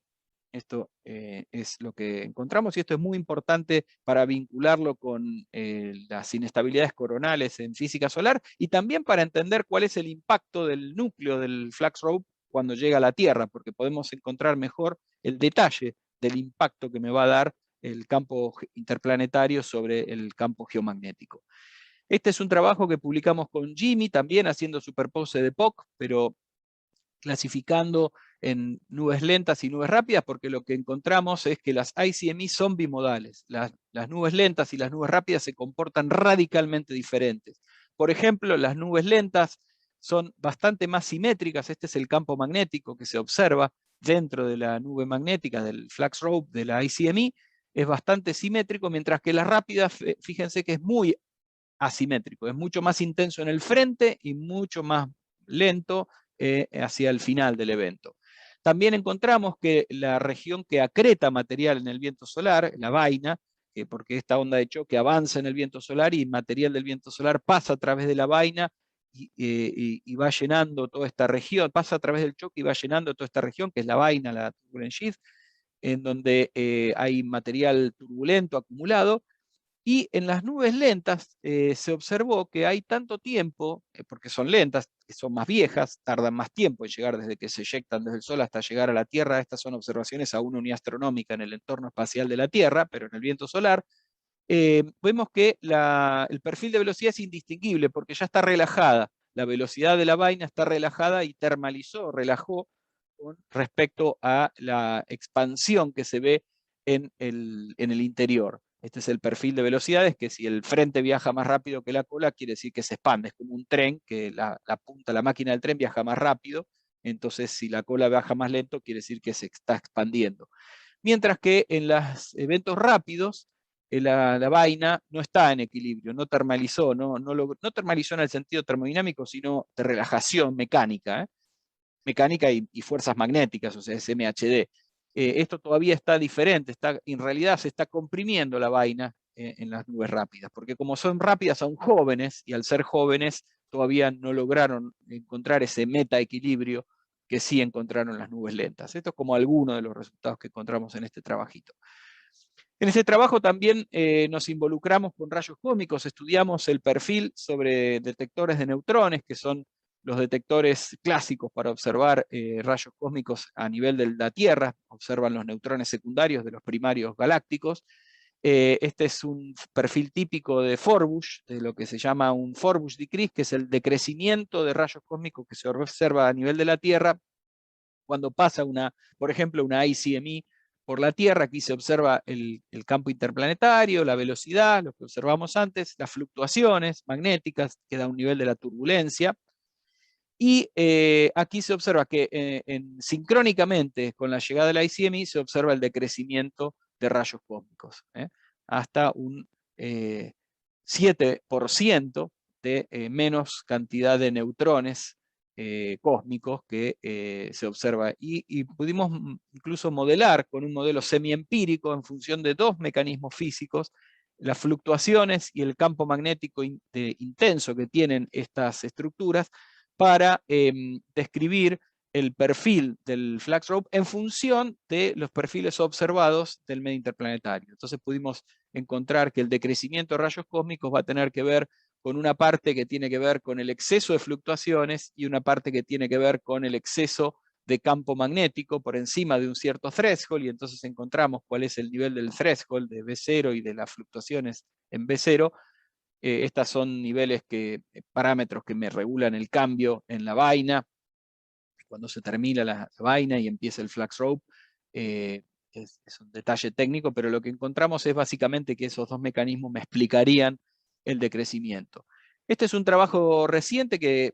Esto es lo que encontramos, y esto es muy importante para vincularlo con las inestabilidades coronales en física solar, y también para entender cuál es el impacto del núcleo del flux rope cuando llega a la Tierra, porque podemos encontrar mejor el detalle del impacto que me va a dar el campo interplanetario sobre el campo geomagnético. Este es un trabajo que publicamos con Jimmy, también haciendo superpose de POC, pero clasificando en nubes lentas y nubes rápidas, porque lo que encontramos es que las ICMI son bimodales. Las nubes lentas y las nubes rápidas se comportan radicalmente diferentes. Por ejemplo, las nubes lentas son bastante más simétricas. Este es el campo magnético que se observa dentro de la nube magnética del flux rope de la ICMI. Es bastante simétrico, mientras que las rápidas, fíjense que es muy asimétrico. Es mucho más intenso en el frente y mucho más lento hacia el final del evento. También encontramos que la región que acreta material en el viento solar, la vaina, porque esta onda de choque avanza en el viento solar y material del viento solar pasa a través de la vaina y va llenando toda esta región, pasa a través del choque y va llenando toda esta región, que es la vaina, la turbulent sheath, en donde hay material turbulento acumulado. Y en las nubes lentas se observó que hay tanto tiempo, porque son lentas, que son más viejas, tardan más tiempo en llegar desde que se eyectan desde el Sol hasta llegar a la Tierra. Estas son observaciones a una unidad astronómica en el entorno espacial de la Tierra, pero en el viento solar. Vemos que el perfil de velocidad es indistinguible porque ya está relajada. La velocidad de la vaina está relajada y termalizó, relajó con respecto a la expansión que se ve en el interior. Este es el perfil de velocidades, que si el frente viaja más rápido que la cola, quiere decir que se expande. Es como un tren, que la punta, la máquina del tren viaja más rápido. Entonces, si la cola viaja más lento, quiere decir que se está expandiendo. Mientras que en los eventos rápidos, la vaina no está en equilibrio, no termalizó, no termalizó en el sentido termodinámico, sino de relajación mecánica, mecánica y fuerzas magnéticas, o sea, es MHD. Esto todavía está diferente, en realidad se está comprimiendo la vaina en las nubes rápidas, porque como son rápidas aún jóvenes, y al ser jóvenes todavía no lograron encontrar ese meta-equilibrio que sí encontraron las nubes lentas. Esto es como alguno de los resultados que encontramos en este trabajito. En este trabajo también nos involucramos con rayos cósmicos, estudiamos el perfil sobre detectores de neutrones, que son los detectores clásicos para observar rayos cósmicos a nivel de la Tierra, observan los neutrones secundarios de los primarios galácticos. Este es un perfil típico de Forbush, de lo que se llama un Forbush decrease, que es el decrecimiento de rayos cósmicos que se observa a nivel de la Tierra cuando pasa por ejemplo, una ICMI por la Tierra. Aquí se observa el campo interplanetario, la velocidad, lo que observamos antes, las fluctuaciones magnéticas, que da un nivel de la turbulencia. Y aquí se observa que sincrónicamente con la llegada de la ICMI se observa el decrecimiento de rayos cósmicos, hasta un 7% de menos cantidad de neutrones cósmicos que se observa. Y pudimos incluso modelar con un modelo semiempírico en función de dos mecanismos físicos las fluctuaciones y el campo magnético intenso que tienen estas estructuras para describir el perfil del flux rope en función de los perfiles observados del medio interplanetario. Entonces pudimos encontrar que el decrecimiento de rayos cósmicos va a tener que ver con una parte que tiene que ver con el exceso de fluctuaciones y una parte que tiene que ver con el exceso de campo magnético por encima de un cierto threshold, y entonces encontramos cuál es el nivel del threshold de B0 y de las fluctuaciones en B0. Estas son niveles parámetros que me regulan el cambio en la vaina, cuando se termina la vaina y empieza el flux rope. Es un detalle técnico, pero lo que encontramos es básicamente que esos dos mecanismos me explicarían el decrecimiento. Este es un trabajo reciente que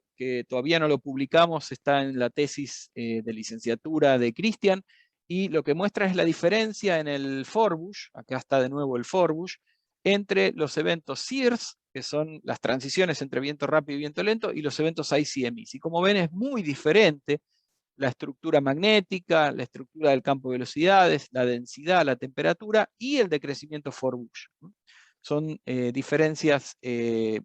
todavía no lo publicamos, está en la tesis de licenciatura de Cristian, y lo que muestra es la diferencia en el Forbush, acá está de nuevo el Forbush, entre los eventos SIRS, que son las transiciones entre viento rápido y viento lento, y los eventos ICMI. Y como ven, es muy diferente la estructura magnética, la estructura del campo de velocidades, la densidad, la temperatura y el decrecimiento Forbush. Son diferencias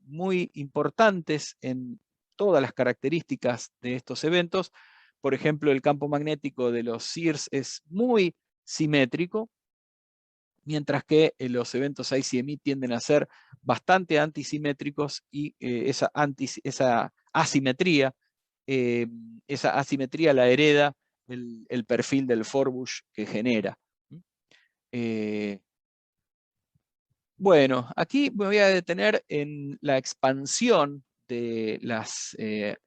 muy importantes en todas las características de estos eventos. Por ejemplo, el campo magnético de los SIRS es muy simétrico, mientras que los eventos ICMI tienden a ser bastante antisimétricos, y esa asimetría la hereda el perfil del Forbush que genera. Bueno, aquí me voy a detener en la expansión de las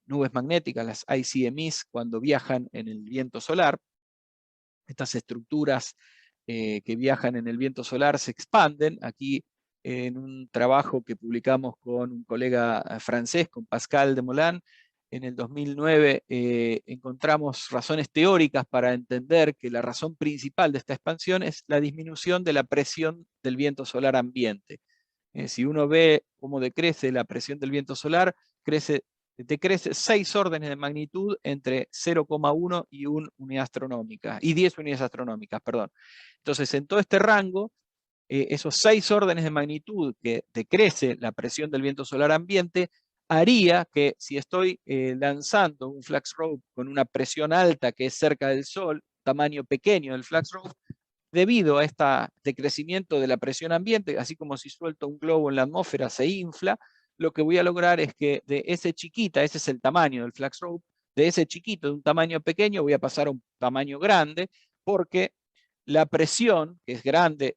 nubes magnéticas, las ICMEs, cuando viajan en el viento solar. Estas estructuras que viajan en el viento solar se expanden. Aquí en un trabajo que publicamos con un colega francés, con Pascal Demolin, en el 2009 encontramos razones teóricas para entender que la razón principal de esta expansión es la disminución de la presión del viento solar ambiente. Si uno ve cómo decrece la presión del viento solar, decrece 6 órdenes de magnitud entre 0,1 y 1 unidad astronómica, y 10 unidades astronómicas, perdón. Entonces, en todo este rango, esos 6 órdenes de magnitud que decrece la presión del viento solar ambiente, haría que si estoy lanzando un flux rope con una presión alta que es cerca del Sol, tamaño pequeño del flux rope, debido a este decrecimiento de la presión ambiente, así como si suelto un globo en la atmósfera se infla, lo que voy a lograr es que de ese chiquita, ese es el tamaño del flux rope, de ese chiquito, de un tamaño pequeño, voy a pasar a un tamaño grande, porque la presión, que es grande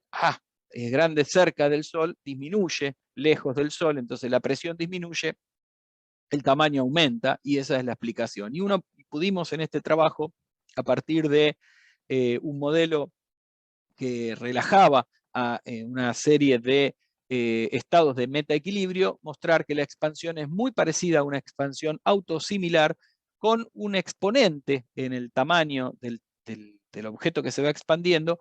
cerca del Sol, disminuye lejos del Sol, entonces la presión disminuye, el tamaño aumenta, y esa es la explicación. Y pudimos en este trabajo, a partir de un modelo que relajaba a una serie de estados de metaequilibrio, mostrar que la expansión es muy parecida a una expansión autosimilar con un exponente en el tamaño del objeto que se va expandiendo,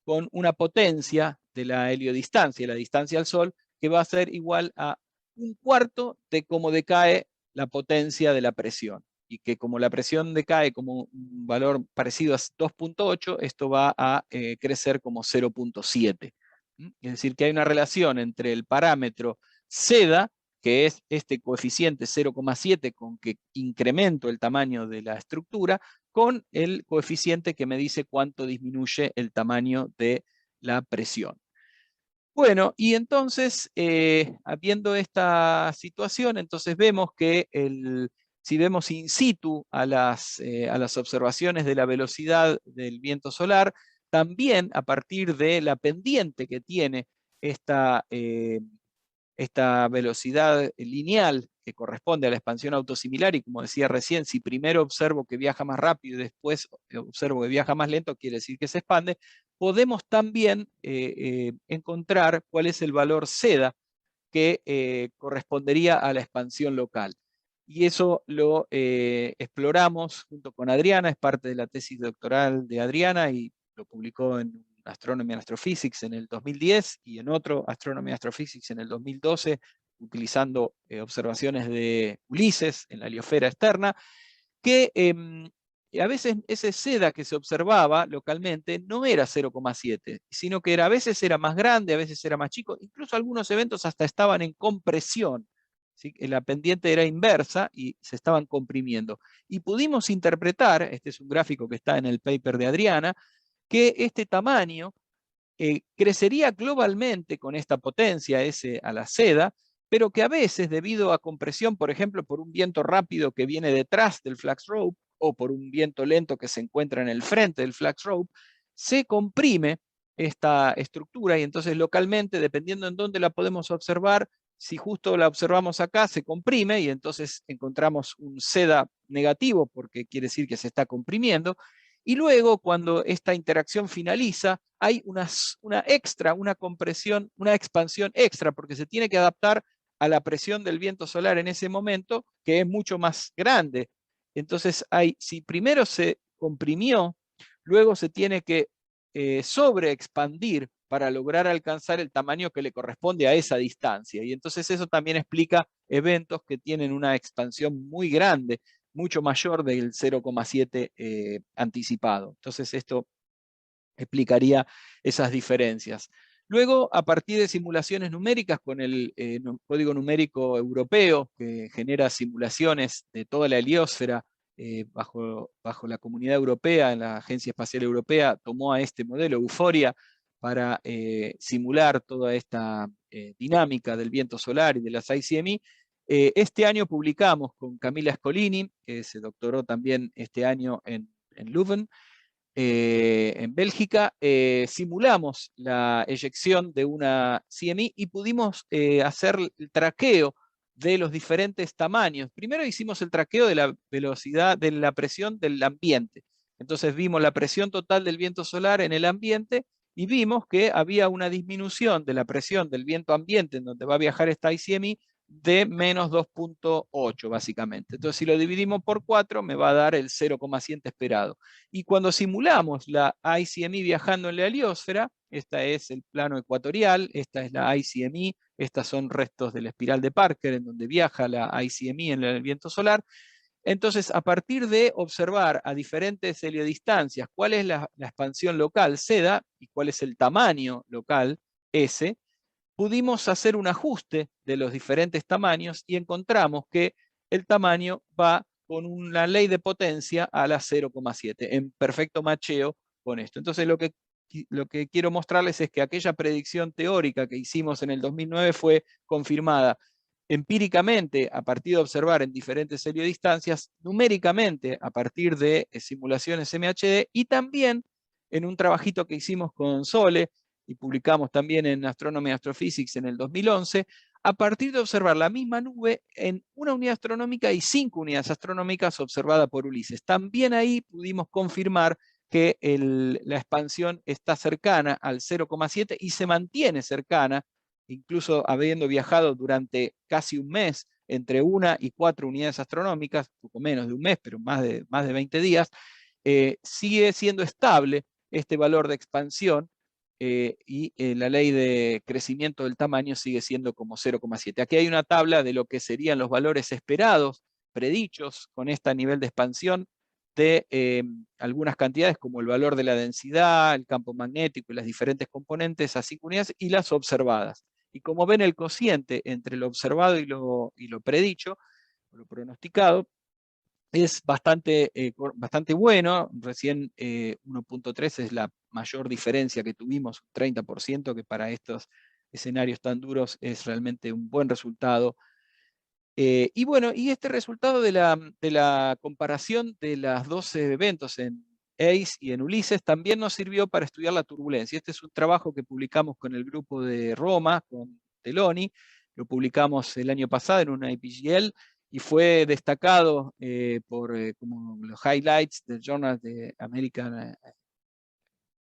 con una potencia de la heliodistancia, la distancia al Sol, que va a ser igual a 1/4 de cómo decae la potencia de la presión. Y que como la presión decae como un valor parecido a 2.8, esto va a crecer como 0.7. Es decir, que hay una relación entre el parámetro seda, que es este coeficiente 0,7 con que incremento el tamaño de la estructura, con el coeficiente que me dice cuánto disminuye el tamaño de la presión. Bueno, y entonces, viendo esta situación, entonces vemos que si vemos in situ a las observaciones de la velocidad del viento solar, también a partir de la pendiente que tiene esta velocidad lineal que corresponde a la expansión autosimilar, y como decía recién, si primero observo que viaja más rápido y después observo que viaja más lento, quiere decir que se expande, podemos también encontrar cuál es el valor seda que correspondería a la expansión local. Y eso lo exploramos junto con Adriana, es parte de la tesis doctoral de Adriana, y lo publicó en Astronomy and Astrophysics en el 2010 y en otro Astronomy and Astrophysics en el 2012, utilizando observaciones de Ulises en la heliosfera externa, que a veces ese seda que se observaba localmente no era 0,7, sino que a veces era más grande, a veces era más chico, incluso algunos eventos hasta estaban en compresión. ¿Sí? La pendiente era inversa y se estaban comprimiendo. Y pudimos interpretar, este es un gráfico que está en el paper de Adriana, que este tamaño crecería globalmente con esta potencia S a la seda, pero que a veces, debido a compresión, por ejemplo, por un viento rápido que viene detrás del flux rope, o por un viento lento que se encuentra en el frente del flux rope, se comprime esta estructura, y entonces localmente, dependiendo en dónde la podemos observar, si justo la observamos acá, se comprime, y entonces encontramos un seda negativo, porque quiere decir que se está comprimiendo. Y luego, cuando esta interacción finaliza, hay una compresión, una expansión extra, porque se tiene que adaptar a la presión del viento solar en ese momento, que es mucho más grande. Entonces, si primero se comprimió, luego se tiene que sobreexpandir para lograr alcanzar el tamaño que le corresponde a esa distancia. Y entonces eso también explica eventos que tienen una expansión muy grande, mucho mayor del 0,7 anticipado. Entonces esto explicaría esas diferencias. Luego, a partir de simulaciones numéricas con el código numérico europeo, que genera simulaciones de toda la heliosfera bajo la Comunidad Europea, en la Agencia Espacial Europea, tomó a este modelo, Euphoria, para simular toda esta dinámica del viento solar y de las ICME. Este año publicamos con Camila Scolini, que se doctoró también este año en Leuven, en Bélgica, simulamos la eyección de una CME y pudimos hacer el traqueo de los diferentes tamaños. Primero hicimos el traqueo de la velocidad, de la presión del ambiente. Entonces vimos la presión total del viento solar en el ambiente y vimos que había una disminución de la presión del viento ambiente en donde va a viajar esta ICME de menos 2.8 básicamente. Entonces si lo dividimos por 4 me va a dar el 0,7 esperado. Y cuando simulamos la ICME viajando en la heliosfera, este es el plano ecuatorial, esta es la ICME, estas son restos de la espiral de Parker en donde viaja la ICME en el viento solar. Entonces, a partir de observar a diferentes heliodistancias cuál es la expansión local, seda, y cuál es el tamaño local, S, pudimos hacer un ajuste de los diferentes tamaños y encontramos que el tamaño va con una ley de potencia a la 0,7, en perfecto macheo con esto. Entonces, lo que quiero mostrarles es que aquella predicción teórica que hicimos en el 2009 fue confirmada empíricamente a partir de observar en diferentes heliodistancias, numéricamente a partir de simulaciones MHD y también en un trabajito que hicimos con Sole y publicamos también en Astronomy and Astrophysics en el 2011, a partir de observar la misma nube en una unidad astronómica y 5 unidades astronómicas observadas por Ulises. También ahí pudimos confirmar que la expansión está cercana al 0,7 y se mantiene cercana, incluso habiendo viajado durante casi un mes entre 1 y 4 unidades astronómicas, poco menos de un mes, pero más de 20 días, sigue siendo estable este valor de expansión y la ley de crecimiento del tamaño sigue siendo como 0,7. Aquí hay una tabla de lo que serían los valores esperados, predichos con este nivel de expansión de algunas cantidades como el valor de la densidad, el campo magnético y las diferentes componentes a 5 unidades y las observadas. Y como ven el cociente entre lo observado y lo predicho, lo pronosticado, es bastante bueno. Recién 1.3 es la mayor diferencia que tuvimos, 30%, que para estos escenarios tan duros es realmente un buen resultado. Y bueno, y este resultado de la comparación de los 12 eventos en ACE y en Ulises también nos sirvió para estudiar la turbulencia. Este es un trabajo que publicamos con el grupo de Roma, con Teloni, lo publicamos el año pasado en una IPGL y fue destacado como los highlights del Journal de American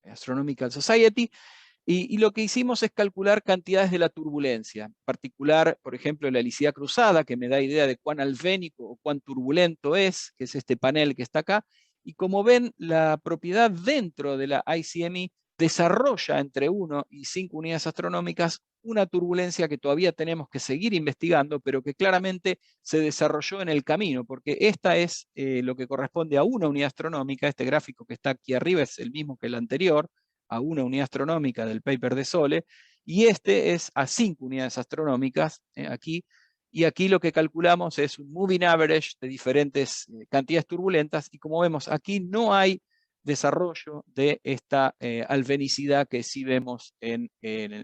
Astronomical Society. Y lo que hicimos es calcular cantidades de la turbulencia, en particular, por ejemplo, la helicidad cruzada, que me da idea de cuán alfénico o cuán turbulento es, que es este panel que está acá. Y como ven, la propiedad dentro de la ICME desarrolla entre 1 y 5 unidades astronómicas una turbulencia que todavía tenemos que seguir investigando, pero que claramente se desarrolló en el camino, porque esta es lo que corresponde a una unidad astronómica. Este gráfico que está aquí arriba es el mismo que el anterior, a una unidad astronómica del paper de Sole, y este es a 5 unidades astronómicas aquí, y aquí lo que calculamos es un moving average de diferentes cantidades turbulentas, y como vemos aquí no hay desarrollo de esta alfenicidad que sí vemos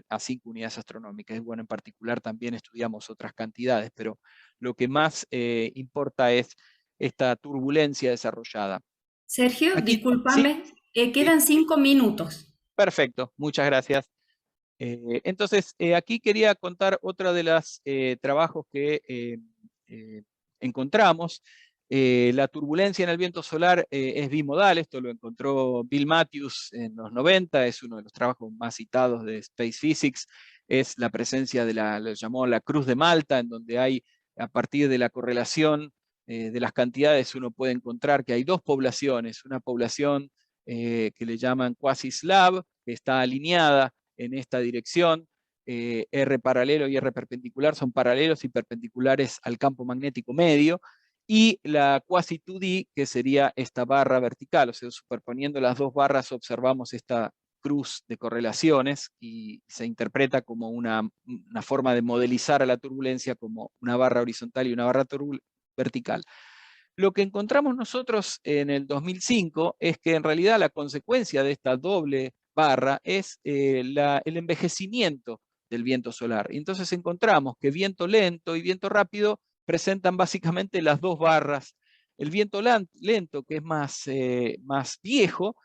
a 5 unidades astronómicas. Y bueno, en particular también estudiamos otras cantidades, pero lo que más importa es esta turbulencia desarrollada. Sergio, Aquí, discúlpame, sí, quedan 5 minutos. perfecto, muchas gracias. Entonces, aquí quería contar otra de los trabajos que encontramos. La turbulencia en el viento solar es bimodal. Esto lo encontró Bill Matthews en los 90, es uno de los trabajos más citados de Space Physics. Es la presencia de lo llamó la Cruz de Malta, en donde hay, a partir de la correlación de las cantidades, uno puede encontrar que hay dos poblaciones. Una población que le llaman quasi-slab, que está alineada en esta dirección, R paralelo y R perpendicular son paralelos y perpendiculares al campo magnético medio, y la quasi 2D, que sería esta barra vertical, o sea, superponiendo las dos barras observamos esta cruz de correlaciones y se interpreta como una forma de modelizar a la turbulencia como una barra horizontal y una barra vertical. Lo que encontramos nosotros en el 2005 es que en realidad la consecuencia de esta doble barra es el envejecimiento del viento solar. Y entonces encontramos que viento lento y viento rápido presentan básicamente las dos barras. El viento lento, que es más viejo,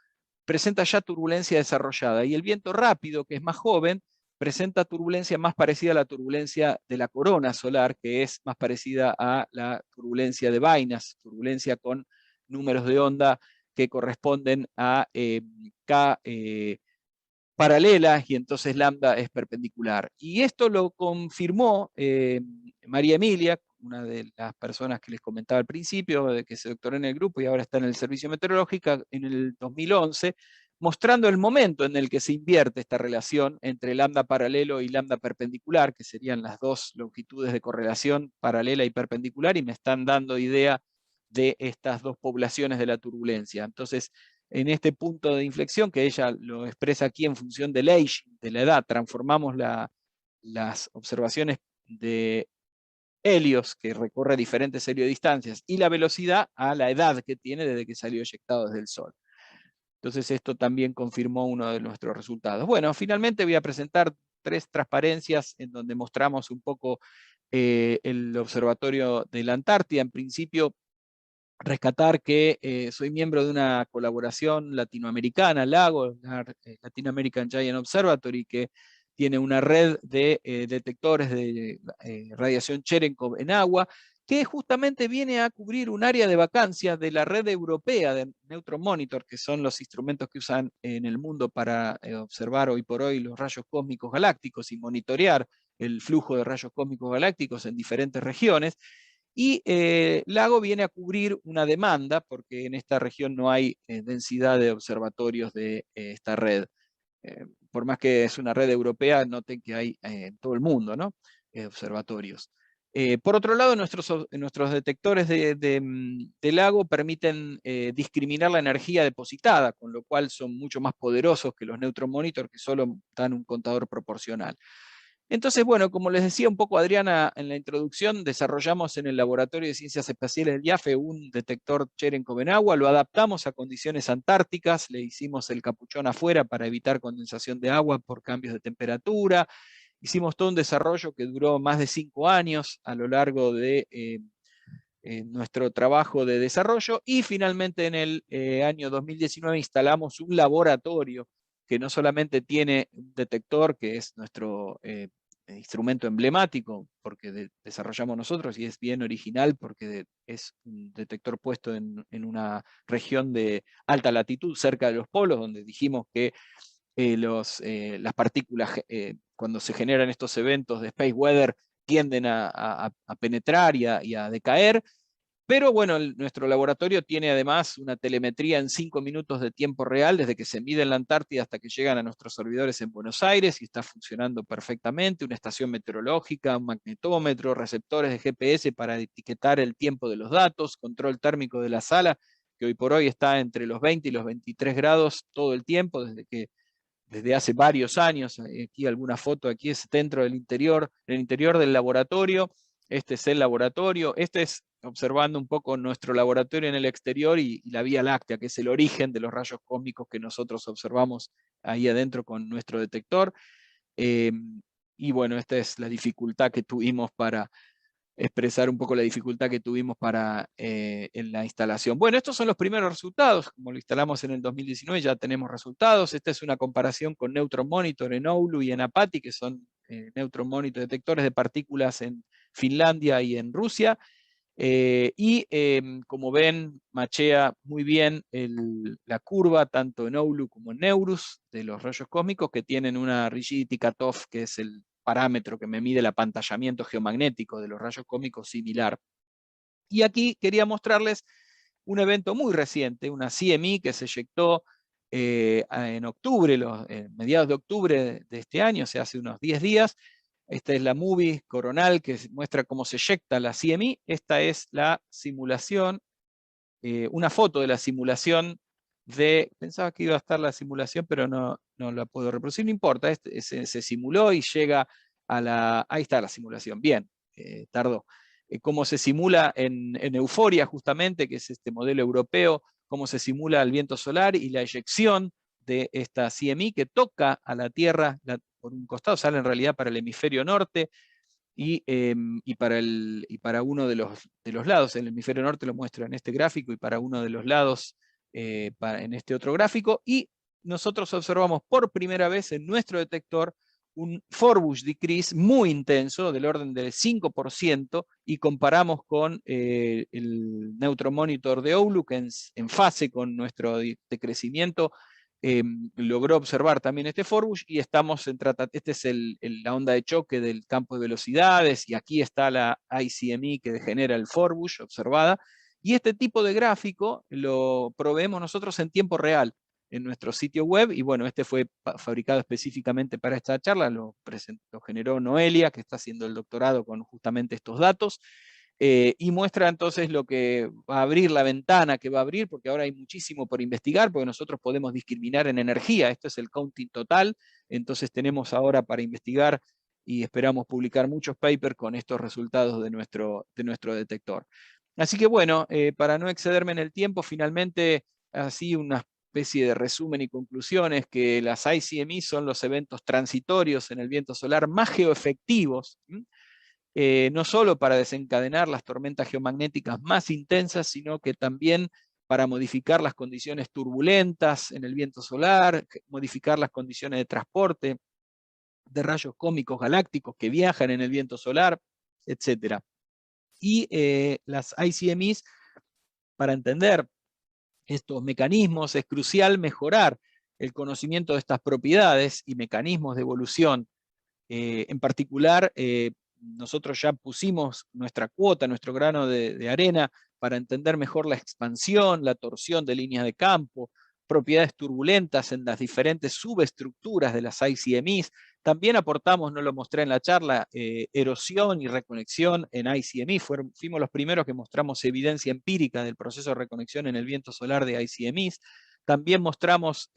presenta ya turbulencia desarrollada. Y el viento rápido, que es más joven, presenta turbulencia más parecida a la turbulencia de la corona solar, que es más parecida a la turbulencia de vainas, turbulencia con números de onda que corresponden a K paralelas, y entonces lambda es perpendicular. Y esto lo confirmó María Emilia, una de las personas que les comentaba al principio, de que se doctoró en el grupo y ahora está en el servicio meteorológico, en el 2011, mostrando el momento en el que se invierte esta relación entre lambda paralelo y lambda perpendicular, que serían las dos longitudes de correlación paralela y perpendicular, y me están dando idea de estas dos poblaciones de la turbulencia. Entonces, en este punto de inflexión, que ella lo expresa aquí en función del age, de la edad, transformamos las observaciones de Helios, que recorre diferentes heliodistancias, y la velocidad a la edad que tiene desde que salió eyectado desde el Sol. Entonces esto también confirmó uno de nuestros resultados. Bueno, finalmente voy a presentar 3 transparencias en donde mostramos un poco el observatorio de la Antártida. En principio, rescatar que soy miembro de una colaboración latinoamericana, LAGO, Latin American Giant Observatory, que tiene una red de detectores de radiación Cherenkov en agua, que justamente viene a cubrir un área de vacancia de la red europea de Neutron Monitor, que son los instrumentos que usan en el mundo para observar hoy por hoy los rayos cósmicos galácticos y monitorear el flujo de rayos cósmicos galácticos en diferentes regiones. Y LAGO viene a cubrir una demanda, porque en esta región no hay densidad de observatorios de esta red. Por más que es una red europea, noten que hay en todo el mundo, ¿no? Observatorios. Por otro lado, nuestros detectores de LAGO permiten discriminar la energía depositada, con lo cual son mucho más poderosos que los Neutron Monitor, que solo dan un contador proporcional. Entonces, bueno, como les decía un poco Adriana en la introducción, desarrollamos en el Laboratorio de Ciencias Espaciales del IAFE un detector Cherenkov en agua, lo adaptamos a condiciones antárticas, le hicimos el capuchón afuera para evitar condensación de agua por cambios de temperatura, hicimos todo un desarrollo que duró más de 5 años a lo largo de nuestro trabajo de desarrollo, y finalmente en el año 2019 instalamos un laboratorio que no solamente tiene un detector, que es nuestro instrumento emblemático, porque desarrollamos nosotros y es bien original, porque es un detector puesto en una región de alta latitud, cerca de los polos, donde dijimos que las partículas, cuando se generan estos eventos de space weather, tienden a penetrar y a decaer. Pero bueno, nuestro laboratorio tiene además una telemetría en 5 minutos de tiempo real, desde que se mide en la Antártida hasta que llegan a nuestros servidores en Buenos Aires, y está funcionando perfectamente, una estación meteorológica, un magnetómetro, receptores de GPS para etiquetar el tiempo de los datos, control térmico de la sala, que hoy por hoy está entre los 20 y los 23 grados todo el tiempo, desde hace varios años. Aquí alguna foto, aquí es dentro del interior, el interior del laboratorio. Este es el laboratorio, este es observando un poco nuestro laboratorio en el exterior y la Vía Láctea, que es el origen de los rayos cósmicos que nosotros observamos ahí adentro con nuestro detector. Y bueno, esta es la dificultad que tuvimos para expresar un poco la dificultad que tuvimos en la instalación. Bueno, estos son los primeros resultados. Como lo instalamos en el 2019, ya tenemos resultados. Esta es una comparación con Neutron Monitor en Oulu y en Apati, que son Neutron Monitor detectores de partículas en Finlandia y en Rusia. Como ven, machea muy bien la curva, tanto en Oulu como en Neurus, de los rayos cósmicos, que tienen una rigidity cutoff, que es el parámetro que me mide el apantallamiento geomagnético de los rayos cósmicos similar. Y aquí quería mostrarles un evento muy reciente, una CME que se eyectó en octubre, mediados de octubre de este año, o sea, hace unos 10 días. Esta es la movie coronal que muestra cómo se eyecta la CME. Esta es la simulación, una foto de la simulación pensaba que iba a estar la simulación, pero no la puedo reproducir, no importa, se simuló y llega ahí está la simulación, bien, tardó. Cómo se simula en Euforia, justamente, que es este modelo europeo, cómo se simula el viento solar y la eyección de esta CME que toca a la Tierra por un costado, sale en realidad para el hemisferio norte, y para uno de los lados. El hemisferio norte lo muestro en este gráfico, y para uno de los lados en este otro gráfico, y nosotros observamos por primera vez en nuestro detector un Forbush decrease muy intenso, del orden del 5%, y comparamos con el Neutron Monitor de Oulu, que en fase con nuestro decrecimiento logró observar también este Forbush, y estamos este es la onda de choque del campo de velocidades, y aquí está la ICME que genera el Forbush observada, y este tipo de gráfico lo proveemos nosotros en tiempo real en nuestro sitio web, y bueno, este fue fabricado específicamente para esta charla, lo generó Noelia, que está haciendo el doctorado con justamente estos datos, y muestra entonces lo que va a abrir, la ventana que va a abrir, porque ahora hay muchísimo por investigar, porque nosotros podemos discriminar en energía, esto es el counting total, entonces tenemos ahora para investigar y esperamos publicar muchos papers con estos resultados de nuestro detector. Así que bueno, para no excederme en el tiempo, finalmente, así una especie de resumen y conclusiones, que las ICME son los eventos transitorios en el viento solar más geoefectivos, no solo para desencadenar las tormentas geomagnéticas más intensas, sino que también para modificar las condiciones turbulentas en el viento solar, modificar las condiciones de transporte de rayos cósmicos galácticos que viajan en el viento solar, etc. Y las ICMEs, para entender estos mecanismos, es crucial mejorar el conocimiento de estas propiedades y mecanismos de evolución. En particular, nosotros ya pusimos nuestra cuota, nuestro grano de arena para entender mejor la expansión, la torsión de líneas de campo, propiedades turbulentas en las diferentes subestructuras de las ICMEs. También aportamos, no lo mostré en la charla, erosión y reconexión en ICME. Fuimos los primeros que mostramos evidencia empírica del proceso de reconexión en el viento solar de ICMEs. También mostramos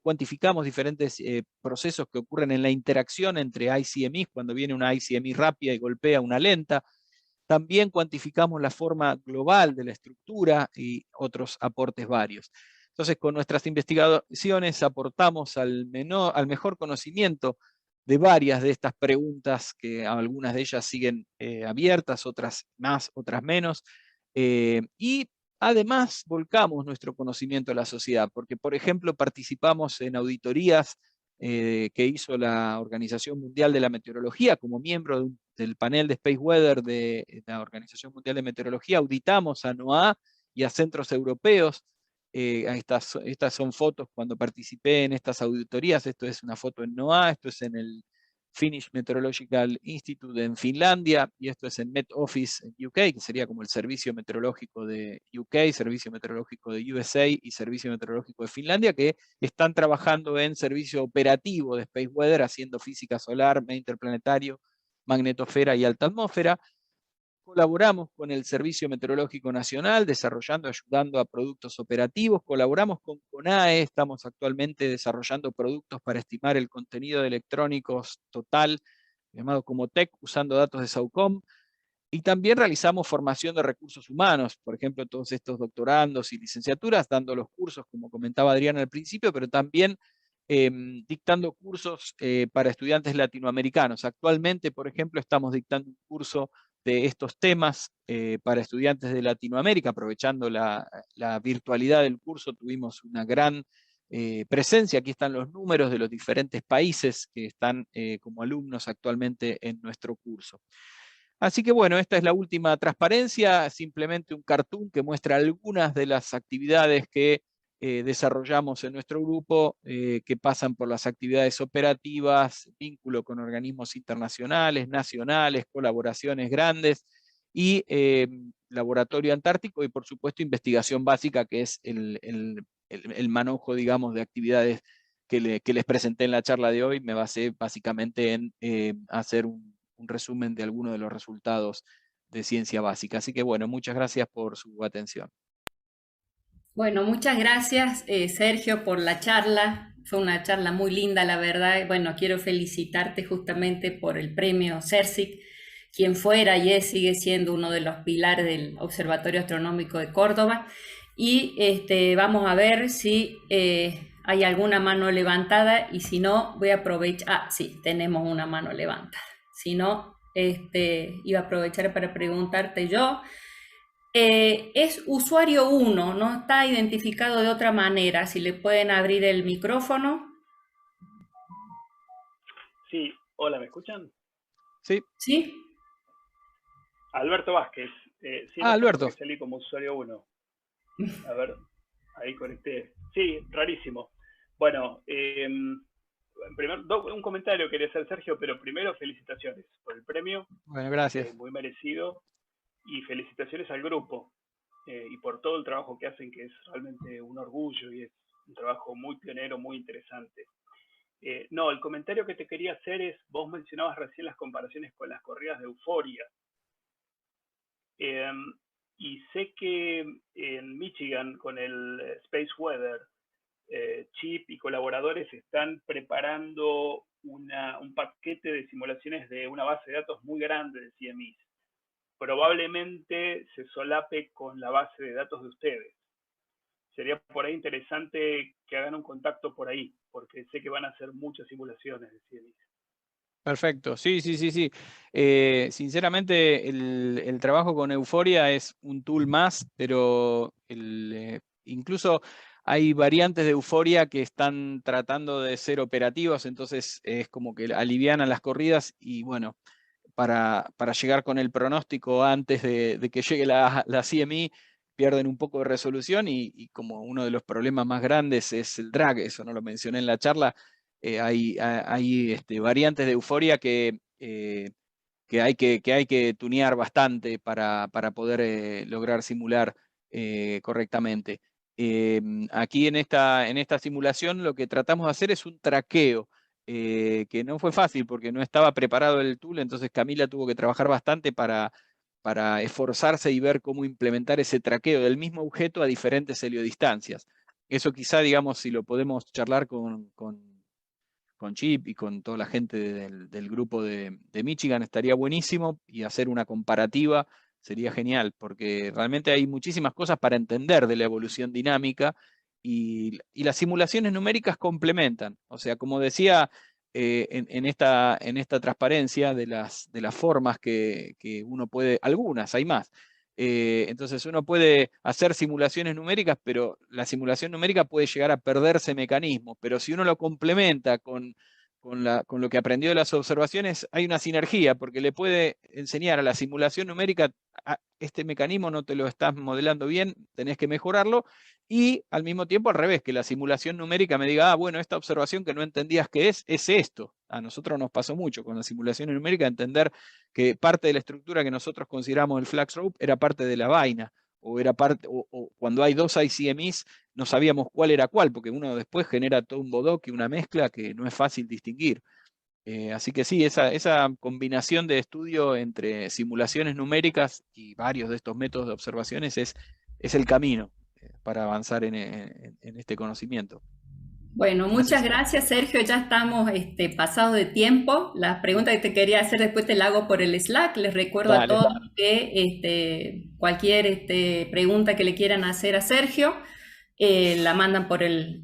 cuantificamos diferentes procesos que ocurren en la interacción entre ICMEs, cuando viene una ICME rápida y golpea una lenta. También cuantificamos la forma global de la estructura y otros aportes varios. Entonces, con nuestras investigaciones aportamos al mejor conocimiento de varias de estas preguntas, que algunas de ellas siguen abiertas, otras más, otras menos, y además volcamos nuestro conocimiento a la sociedad, porque por ejemplo participamos en auditorías que hizo la Organización Mundial de la Meteorología como miembro del panel de Space Weather de la Organización Mundial de Meteorología. Auditamos a NOAA y a centros europeos. Estas son fotos cuando participé en estas auditorías. Esto es una foto en NOAA, esto es en el Finnish Meteorological Institute en Finlandia, y esto es en Met Office en UK, que sería como el servicio meteorológico de UK, servicio meteorológico de USA y servicio meteorológico de Finlandia, que están trabajando en servicio operativo de Space Weather, haciendo física solar, medio interplanetario, magnetosfera y alta atmósfera. Colaboramos con el Servicio Meteorológico Nacional, desarrollando, ayudando a productos operativos. Colaboramos con CONAE, estamos actualmente desarrollando productos para estimar el contenido de electrónicos total, llamado como TEC, usando datos de SAUCOM. Y también realizamos formación de recursos humanos, por ejemplo, todos estos doctorandos y licenciaturas, dando los cursos, como comentaba Adriana al principio, pero también dictando cursos para estudiantes latinoamericanos. Actualmente, por ejemplo, estamos dictando un curso de estos temas para estudiantes de Latinoamérica, aprovechando la virtualidad del curso, tuvimos una gran presencia. Aquí están los números de los diferentes países que están como alumnos actualmente en nuestro curso. Así que bueno, esta es la última transparencia, simplemente un cartoon que muestra algunas de las actividades que desarrollamos en nuestro grupo, que pasan por las actividades operativas, vínculo con organismos internacionales, nacionales, colaboraciones grandes, y laboratorio antártico, y por supuesto investigación básica, que es el manojo, digamos, de actividades que les presenté en la charla de hoy. Me basé básicamente en hacer un resumen de algunos de los resultados de ciencia básica. Así que bueno, muchas gracias por su atención. Bueno, muchas gracias, Sergio, por la charla. Fue una charla muy linda, la verdad. Bueno, quiero felicitarte justamente por el premio CERSIC, quien fuera y sigue siendo uno de los pilares del Observatorio Astronómico de Córdoba. Y vamos a ver si hay alguna mano levantada, y si no, voy a aprovechar. Ah, sí, tenemos una mano levantada. Si no, iba a aprovechar para preguntarte yo. Es usuario 1, no está identificado de otra manera. Si le pueden abrir el micrófono. Sí, hola, ¿me escuchan? Sí. ¿Sí? Alberto Vázquez. Sí, Ah, no sé por Alberto. qué salí como usuario 1. A ver, ahí conecté. Sí, rarísimo. Bueno, un comentario quería hacer, Sergio, pero primero felicitaciones por el premio, Bueno, gracias. muy merecido, y felicitaciones al grupo y por todo el trabajo que hacen, que es realmente un orgullo y es un trabajo muy pionero, muy interesante. No, el comentario que te quería hacer es, vos mencionabas recién las comparaciones con las corridas de Euforia. Y sé que en Michigan, con el Space Weather, Chip y colaboradores están preparando un paquete de simulaciones de una base de datos muy grande de CMIs. Probablemente se solape con la base de datos de ustedes. Sería por ahí interesante que hagan un contacto por ahí, porque sé que van a hacer muchas simulaciones de CMIs. Perfecto, sí. Sinceramente, el trabajo con Euforia es un tool más, pero incluso hay variantes de Euforia que están tratando de ser operativas, entonces es como que alivianan las corridas y bueno, para llegar con el pronóstico antes de que llegue la CMI, pierden un poco de resolución y como uno de los problemas más grandes es el drag, eso no lo mencioné en la charla. Hay variantes de Euforia que hay que tunear bastante para poder lograr simular correctamente. Aquí en esta simulación lo que tratamos de hacer es un traqueo, que no fue fácil porque no estaba preparado el tool, entonces Camila tuvo que trabajar bastante para esforzarse y ver cómo implementar ese traqueo del mismo objeto a diferentes heliodistancias. Eso quizá, digamos, si lo podemos charlar con Chip y con toda la gente del grupo de Michigan, estaría buenísimo, y hacer una comparativa sería genial, porque realmente hay muchísimas cosas para entender de la evolución dinámica y las simulaciones numéricas complementan. O sea, como decía en esta transparencia de las formas que uno puede, algunas, hay más. Entonces uno puede hacer simulaciones numéricas, pero la simulación numérica puede llegar a perderse mecanismos, pero si uno lo complementa con lo que aprendió de las observaciones, hay una sinergia, porque le puede enseñar a la simulación numérica: este mecanismo no te lo estás modelando bien, tenés que mejorarlo, y al mismo tiempo al revés, que la simulación numérica me diga: bueno, esta observación que no entendías qué es esto. A nosotros nos pasó mucho con la simulación numérica entender que parte de la estructura que nosotros consideramos el flax rope era parte de la vaina, o era parte, o cuando hay dos ICMIs no sabíamos cuál era cuál, porque uno después genera todo un bodoque, una mezcla que no es fácil distinguir. Así que sí, esa combinación de estudio entre simulaciones numéricas y varios de estos métodos de observaciones es el camino para avanzar en este conocimiento. Bueno, muchas gracias, Sergio. Ya estamos pasados de tiempo. La pregunta que te quería hacer después te la hago por el Slack. Les recuerdo a todos que cualquier pregunta que le quieran hacer a Sergio, la mandan por el